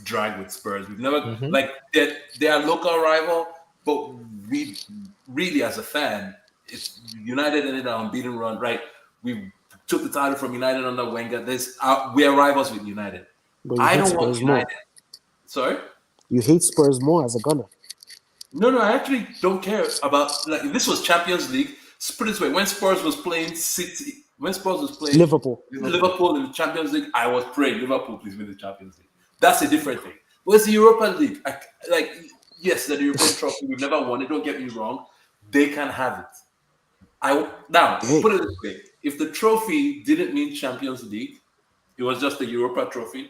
drag with Spurs. We've never they're a local rival, but we really, as a fan, it's United ended our unbeaten run. Right, we took the title from United under Wenger. We're rivals with United. But you I hate don't want Spurs more. United. Sorry? You hate Spurs more as a Gunner. No, I actually don't care about, like, if this was Champions League. Put it this way, when Spurs was playing Liverpool in the Champions League, I was praying, Liverpool, please win the Champions League. That's a different thing. But it's the Europa League. Yes, the European trophy, we've never won it, don't get me wrong. They can have it. Put it this way, if the trophy didn't mean Champions League, it was just the Europa trophy,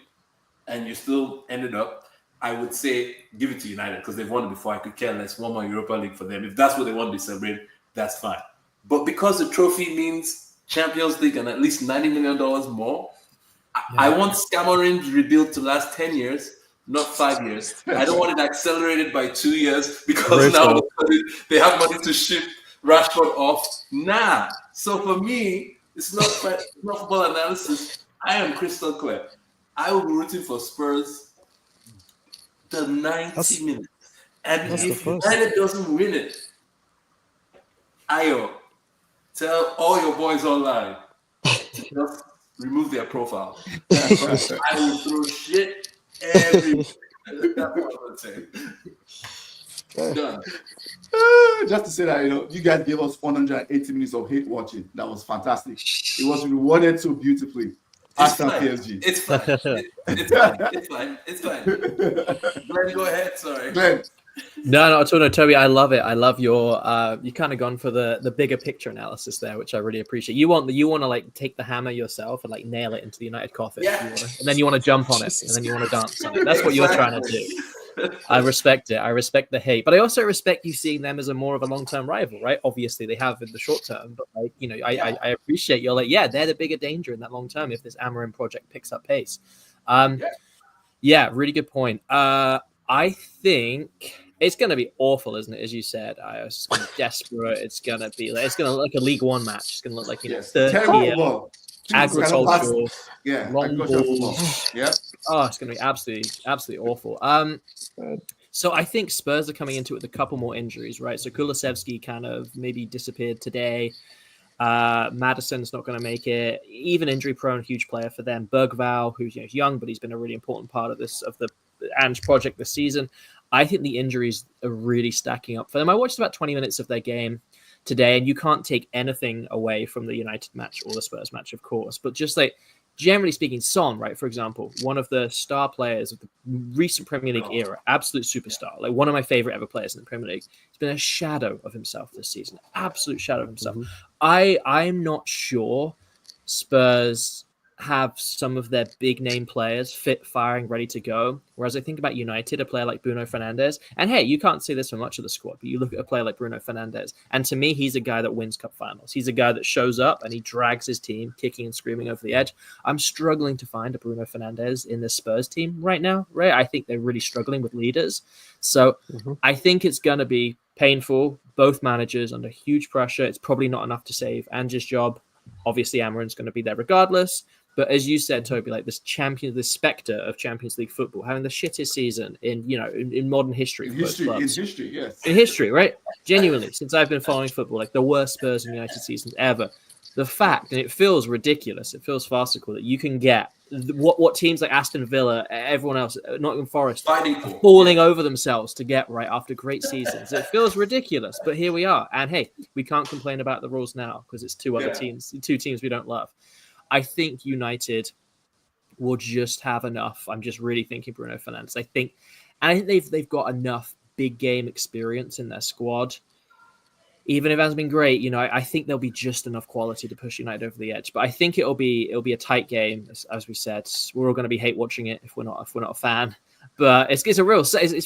and you still ended up, I would say give it to United because they've won it before. I could care less. One more Europa League for them. If that's what they want to celebrate, that's fine. But because the trophy means Champions League and at least $90 million more, I want Scamarin's rebuild to last 10 years, not 5 years. I don't want it accelerated by 2 years because now they have money to ship Rashford off. Nah. So for me, it's not football analysis. I am crystal clear. I will be rooting for Spurs the 90 minutes. And if United doesn't win it, tell all your boys online to just remove their profile. I will throw shit everywhere. That's what I'm going to say. Done. Just to say that, you guys gave us 180 minutes of hate watching. That was fantastic. It was rewarded so beautifully. It's fine. PSG. It's fine. It's fine. Glenn, go ahead. Sorry. Glenn. No, Toby, I love it. I love your you kind of gone for the bigger picture analysis there, which I really appreciate. You want to like take the hammer yourself and like nail it into the United coffin, and then you want to jump on it, and then you want to dance on it. That's what you're trying to do. I respect it. I respect the hate, but I also respect you seeing them as more of a long-term rival, right? Obviously, they have in the short term, but like I appreciate you're like, they're the bigger danger in that long term if this Amarin project picks up pace. Really good point. I think it's going to be awful, isn't it? As you said, I was going to be desperate. It's going to look like a League One match. It's going to look like 30-year agricultural, long ball. Yeah. Oh, it's going to be absolutely awful. So I think Spurs are coming into it with a couple more injuries, right? So Kulusevski kind of maybe disappeared today. Madison's not going to make it. Even injury-prone, huge player for them. Bergvall, who's young, but he's been a really important part of the Ange project this season. I think the injuries are really stacking up for them. I watched about 20 minutes of their game today, and you can't take anything away from the United match or the Spurs match, of course. But just like generally speaking, Son, right, for example, one of the star players of the recent Premier League era, absolute superstar, like one of my favorite ever players in the Premier League. He's been a shadow of himself this season, absolute shadow of himself. I'm not sure Spurs have some of their big name players fit, firing, ready to go. Whereas I think about United, a player like Bruno Fernandes, and hey, you can't say this for much of the squad, but you look at a player like Bruno Fernandes, and to me, he's a guy that wins cup finals. He's a guy that shows up and he drags his team kicking and screaming over the edge. I'm struggling to find a Bruno Fernandes in the Spurs team right now, right? I think they're really struggling with leaders. So I think it's going to be painful. Both managers under huge pressure. It's probably not enough to save Ange's job. Obviously, Amarin's going to be there regardless. But as you said, Toby, like this specter of Champions League football, having the shittest season in modern history. In history, right? Genuinely, since I've been following football, like the worst Spurs and United seasons ever. The fact, and it feels ridiculous, it feels farcical that you can get what teams like Aston Villa, everyone else, Nottingham Forest, falling over themselves to get right after great seasons. It feels ridiculous, but here we are. And hey, we can't complain about the rules now because it's two teams we don't love. I think United will just have enough. I'm just really thinking Bruno Fernandes. I think they've got enough big game experience in their squad. Even if it hasn't been great, I think there'll be just enough quality to push United over the edge. But I think it'll be a tight game, as we said. We're all going to be hate watching it if we're not a fan. But it's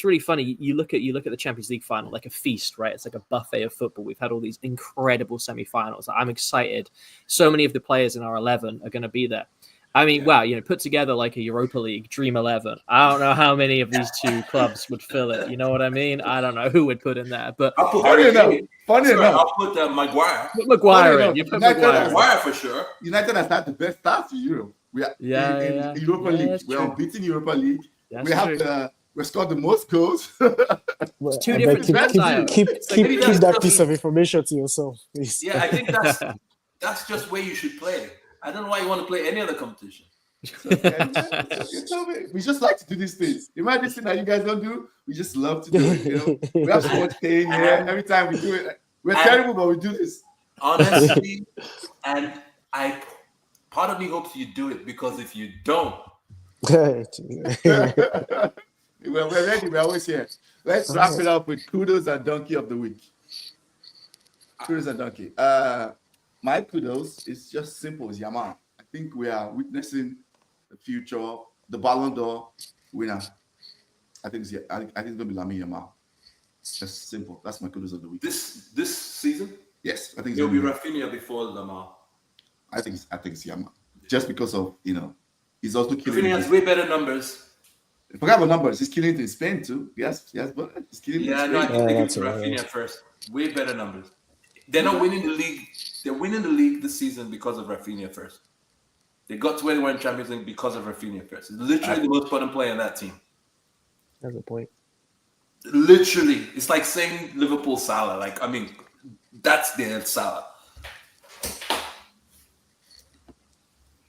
really funny. You look at the Champions League final like a feast, right? It's like a buffet of football. We've had all these incredible semi-finals. I'm excited. So many of the players in our 11 are going to be there. I mean, wow, put together like a Europa League Dream 11. I don't know how many of these two clubs would fill it. You know what I mean? I don't know who would put in there. But funny enough, I'll put Maguire. Put Maguire in. You put Maguire for sure. United has had the best start to Europe. We are in Europa League. We're unbeaten Europa League. We scored the most goals. It's two different keep that piece of information to yourself, please. Yeah, I think that's just where you should play. I don't know why you want to play any other competition. We just like to do these things. Imagine this thing that you guys don't do. We just love to do it. We have so much pain here. Every time we do it, we're terrible, but we do this. Honestly, and part of me hopes you do it, because if you don't, we're ready. We're always here. Let's wrap it up with kudos and donkey of the week. Kudos and donkey. My kudos is just simple. It's Yamal. I think we are witnessing the future, the Ballon d'Or winner. I think it's going to be Lamine Yamal. Just simple. That's my kudos of the week. This season, yes, I think it'll be Rafinha before Lamar. I think it's Yamal. Just because of he's also killing. Rafinha has way better numbers. Forget about numbers. He's killing it in Spain too. Yes, but he's killing it in Spain. No, I think they give Rafinha first. Way better numbers. They're not winning the league. They're winning the league this season because of Rafinha first. They got to where they were in Champions League because of Rafinha first. It's literally the most important player in that team. That's a point. Literally, it's like saying Liverpool Salah. That's their Salah.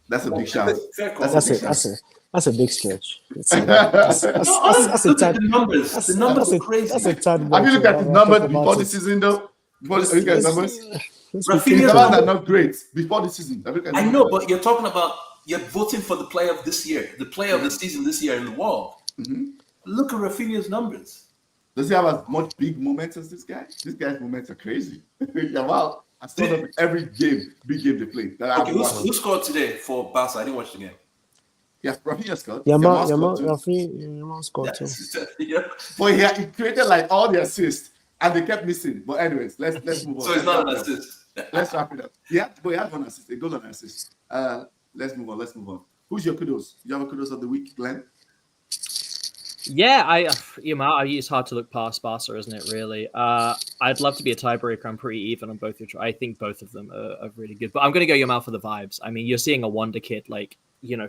That's a big shout. That's a big stretch. That's a tad. The numbers are crazy. That's a tad. Have you looked at his numbers before the season, though? Before the season numbers, Rafinha's numbers are not great before the season. I know, but you're talking about voting for the player of this year, the player of the season this year in the world. Mm-hmm. Look at Rafinha's numbers. Does he have as much big moments as this guy? This guy's moments are crazy. Yamal, I saw them every game, big game they played. Who scored today for Barca? I didn't watch the game. Yes, Rafinha scored. Yamal scored too. But he created all the assists, and they kept missing. But anyways, let's move on. So it's not an assist. Let's wrap it up. Yeah, but he had one assist, a goal and an assist. Let's move on. Who's your kudos? You have a kudos of the week, Glenn? Yeah, it's hard to look past Barca, isn't it, really? I'd love to be a tiebreaker. I'm pretty even on both. I think both of them are really good. But I'm going to go Yamal for the vibes. I mean, you're seeing a wonder kid,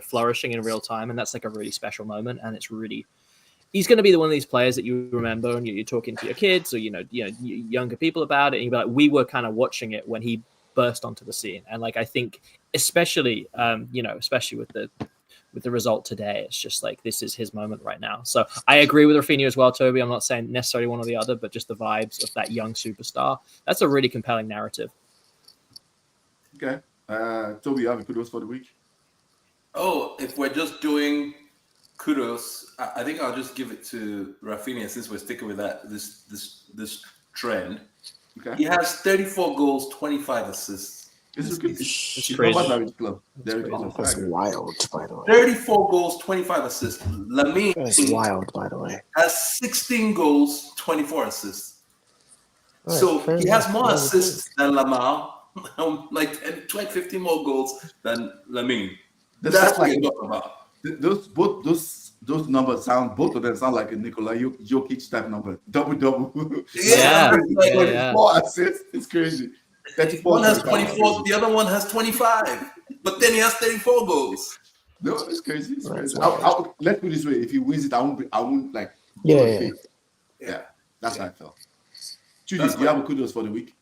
flourishing in real time, and that's a really special moment. And it's really... He's going to be one of these players that you remember, and you're talking to your kids or, younger people about it. And you'll be like, we were kind of watching it when he burst onto the scene. And, I think especially with the result today, it's just this is his moment right now. So I agree with Rafinha as well, Toby. I'm not saying necessarily one or the other, but just the vibes of that young superstar. That's a really compelling narrative. Okay. Toby, you have a kudos for the week? Oh, if we're just doing kudos, I think I'll just give it to Rafinha since we're sticking with this trend. Okay. He has 34 goals, 25 assists. It's crazy. That's wild, by the way. 34 goals, 25 assists. Lamine is wild, by the way. Has 16 goals, 24 assists. Right, so he has more assists than Lamar, 15 more goals than Lamine. That's what you're talking about. Those numbers both of them sound like a Nikola Jokic type number. Double. Yeah. 24 assists. It's crazy. One has 24, the other one has 25. But then he has 34 goals. No, it's crazy. Let's put it this way. If he wins it, I won't Yeah. That's how I felt. Judy, do you have a kudos for the week?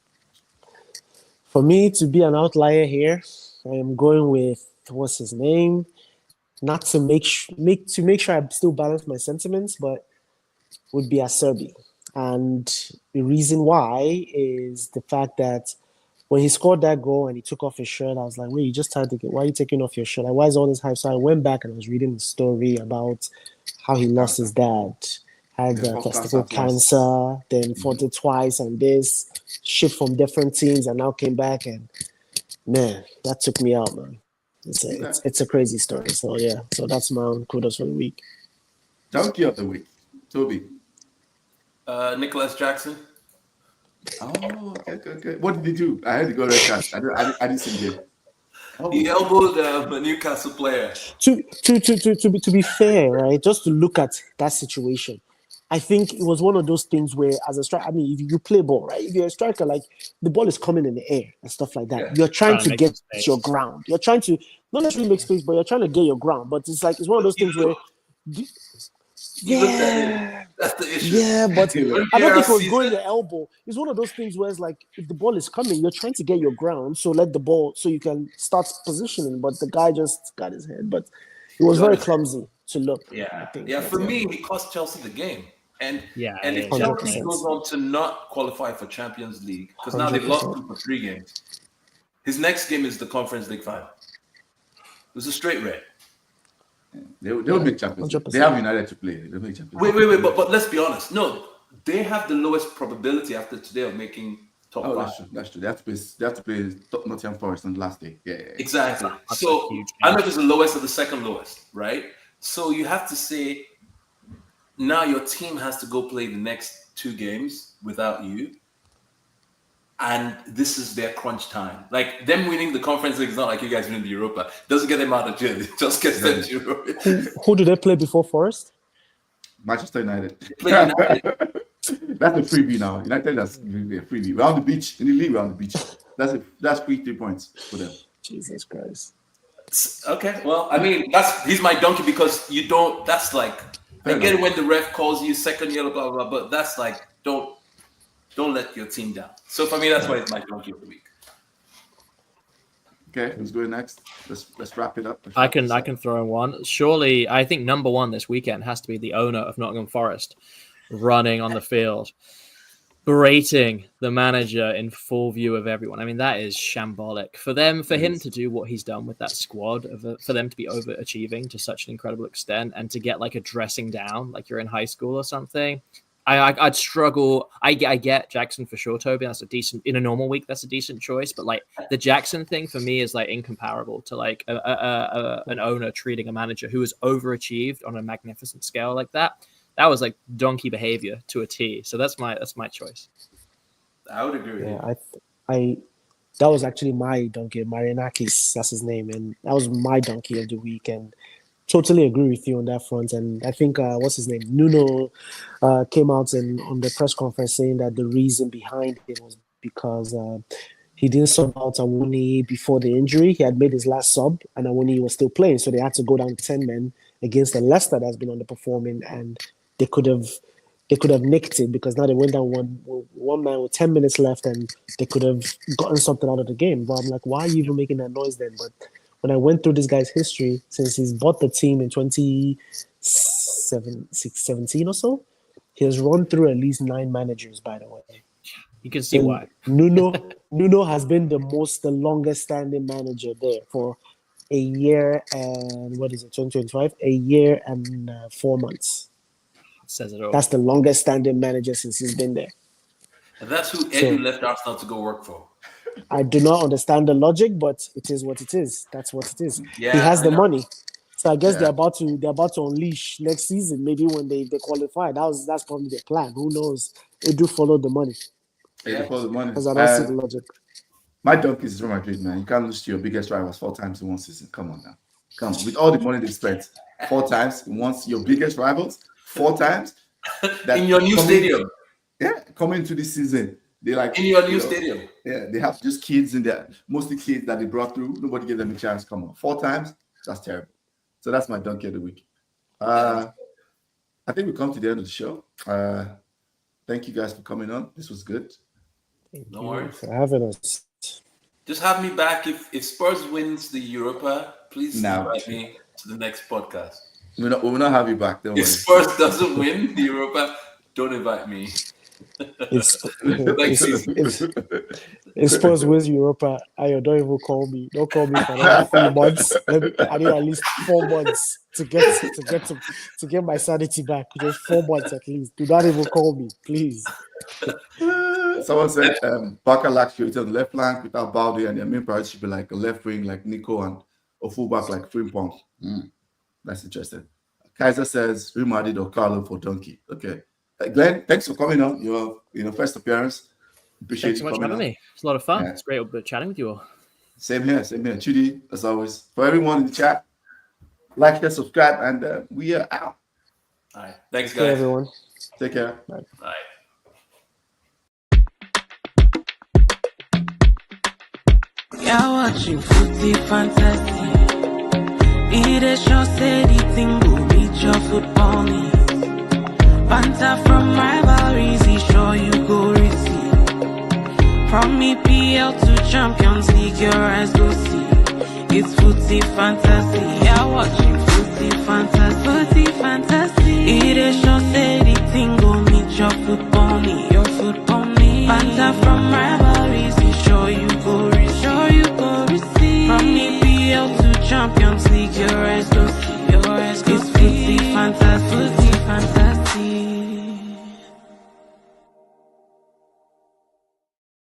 For me to be an outlier here, I am going with what's his name? Not to make sure I still balance my sentiments, but would be Acerbi. And the reason why is the fact that when he scored that goal and he took off his shirt, I was like, wait, you just tried to why are you taking off your shirt? Why is all this hype? So I went back and I was reading the story about how he lost his dad, had testicle cancer, then fought it twice, and this shit from different teams, and now came back, and man, that took me out, man. It's a crazy story. So yeah, so that's my own kudos for the week. Donkey of the week, Toby. Nicholas Jackson. Oh, okay. What did he do? I had to go red card. I didn't see him. Oh. He elbowed a Newcastle player. To be fair, right? Just to look at that situation, I think it was one of those things where, as a striker, I mean, if you play ball, right? If you're a striker, the ball is coming in the air and stuff like that. Yeah. You're trying to get your ground. You're trying to not necessarily make space, but you're trying to get your ground. But it's one of those things where You looked at it. That's the issue. Yeah, but When I don't think it was sees going it, your elbow. It's one of those things where it's like if the ball is coming, you're trying to get your ground, so let the ball so you can start positioning. But the guy just got his head. But it was very clumsy to look. I Yeah, think. yeah. For me, he cost Chelsea the game, and Yeah, and if yeah, Chelsea 100%. goes on to not qualify for Champions League because now they've lost 2 for 3 games, his next game is the Conference League final. It was a straight red. They'll make Champions League. 100%. They have United to play. They'll make Champions League. Wait. But let's be honest. No, they have the lowest probability after today of making top 5. That's true. That's true. They have to play Nottingham Forest on the last day. Yeah. Exactly. That's So a huge I don't know if it's the lowest or the second lowest, right? So you have to say now your team has to go play the next 2 games without you. And this is their crunch time. Like them winning the Conference League is not like you guys winning the Europa. Doesn't get them out of jail. It just gets them to Europa. Who do they play before Forest? Manchester United. Play United. That's a freebie now. United that's a freebie. We're on the beach. In the league, we're on the beach. That's free 3 points for them. Jesus Christ. Okay, well, I mean, he's my donkey because you don't. That's like I get it when the ref calls you second yellow, blah blah blah. But that's like don't let your team down. So for me, that's why it's my donkey of the week. Okay, who's going next? Let's wrap it up. I can throw in one. Surely, I think number one this weekend has to be the owner of Nottingham Forest running on the field, berating the manager in full view of everyone. I mean, that is shambolic for him to do what he's done with that squad, for them to be overachieving to such an incredible extent, and to get like a dressing down, like you're in high school or something. I'd struggle. I get Jackson for sure, Toby. That's a decent in a normal week. That's a decent choice, but like the Jackson thing for me is like incomparable to like an owner treating a manager who has overachieved on a magnificent scale like that. That was like donkey behavior to a T. So that's my choice. I would agree with you. Yeah, I that was actually my donkey, Marianakis, that's his name, and that was my donkey of the week. And totally agree with you on that front. And I think what's his name, Nuno, came out on the press conference saying that the reason behind it was because he didn't sub out Awoni before the injury. He had made his last sub, and Awoni was still playing, so they had to go down 10 men against the Leicester that's been underperforming, and they could have nicked it because now they went down one man with 10 minutes left, and they could have gotten something out of the game. But I'm like, why are you even making that noise then? But when I went through this guy's history, since he's bought the team in 2017 or so, he has run through at least 9 managers, by the way. You can see why. Nuno has been the longest standing manager there for a year and 2025? A year and 4 months. Says it all. That's the longest standing manager since he's been there. And that's who Edu left Arsenal to go work for. I do not understand the logic, but it is what it is. That's what it is. Yeah, he has the know. money, so I guess they're about to unleash next season. Maybe when they qualify, that's probably their plan. Who knows? They do follow the money. Yeah, follow the money. Because I don't see the logic. My donkey is Real Madrid, man. You can't lose to your biggest rivals 4 times in one season. Come on now. Come on. With all the money they spent 4 times in once your biggest rivals 4 times. In your new stadium. Yeah, coming into this season. They like in your new stadium. Yeah, they have just kids in there, mostly kids that they brought through. Nobody gave them a chance. Come on, 4 times. That's terrible. So that's my donkey of the week. I think we come to the end of the show. Thank you guys for coming on. This was good. No worries for having us. Just have me back if Spurs wins the Europa. Please invite me to the next podcast. We will not have you back. Don't worry. If Spurs doesn't win the Europa, don't invite me. If Spurs wins Europa, Ayo, don't even call me. Don't call me for another 3 months. I need at least 4 months to get my sanity back. Just 4 months at least. Do not even call me, please. Someone said Barca lacks security on the left flank without Balde, and their main priority should be like a left wing like Nico and a fullback like Frimpong. That's interesting. Kaiser says Real Madrid or Carlo for donkey. Okay. Glenn, thanks for coming on. Your first appearance. Appreciate Thanks so much for having me. It's a lot of fun. Yeah. It's great chatting with you all. Same here. Chidi, as always. For everyone in the chat, like, share, subscribe, and we are out. All right. Thanks, guys. Hey, everyone. Take care. Bye. Bye. You're watching Footy Fantasy. It is your city thing, go meet your football needs. Banter from rivalries, he sure you go receive. From EPL to Champions League, your eyes go see. It's footy fantasy, yeah, watching footy fantasy. Footy fantasy, it is sure say the thing go meet your football me, your football me. Banter from rivalries, he sure you go receive. Sure you go receive. From EPL to Champions League, your eyes go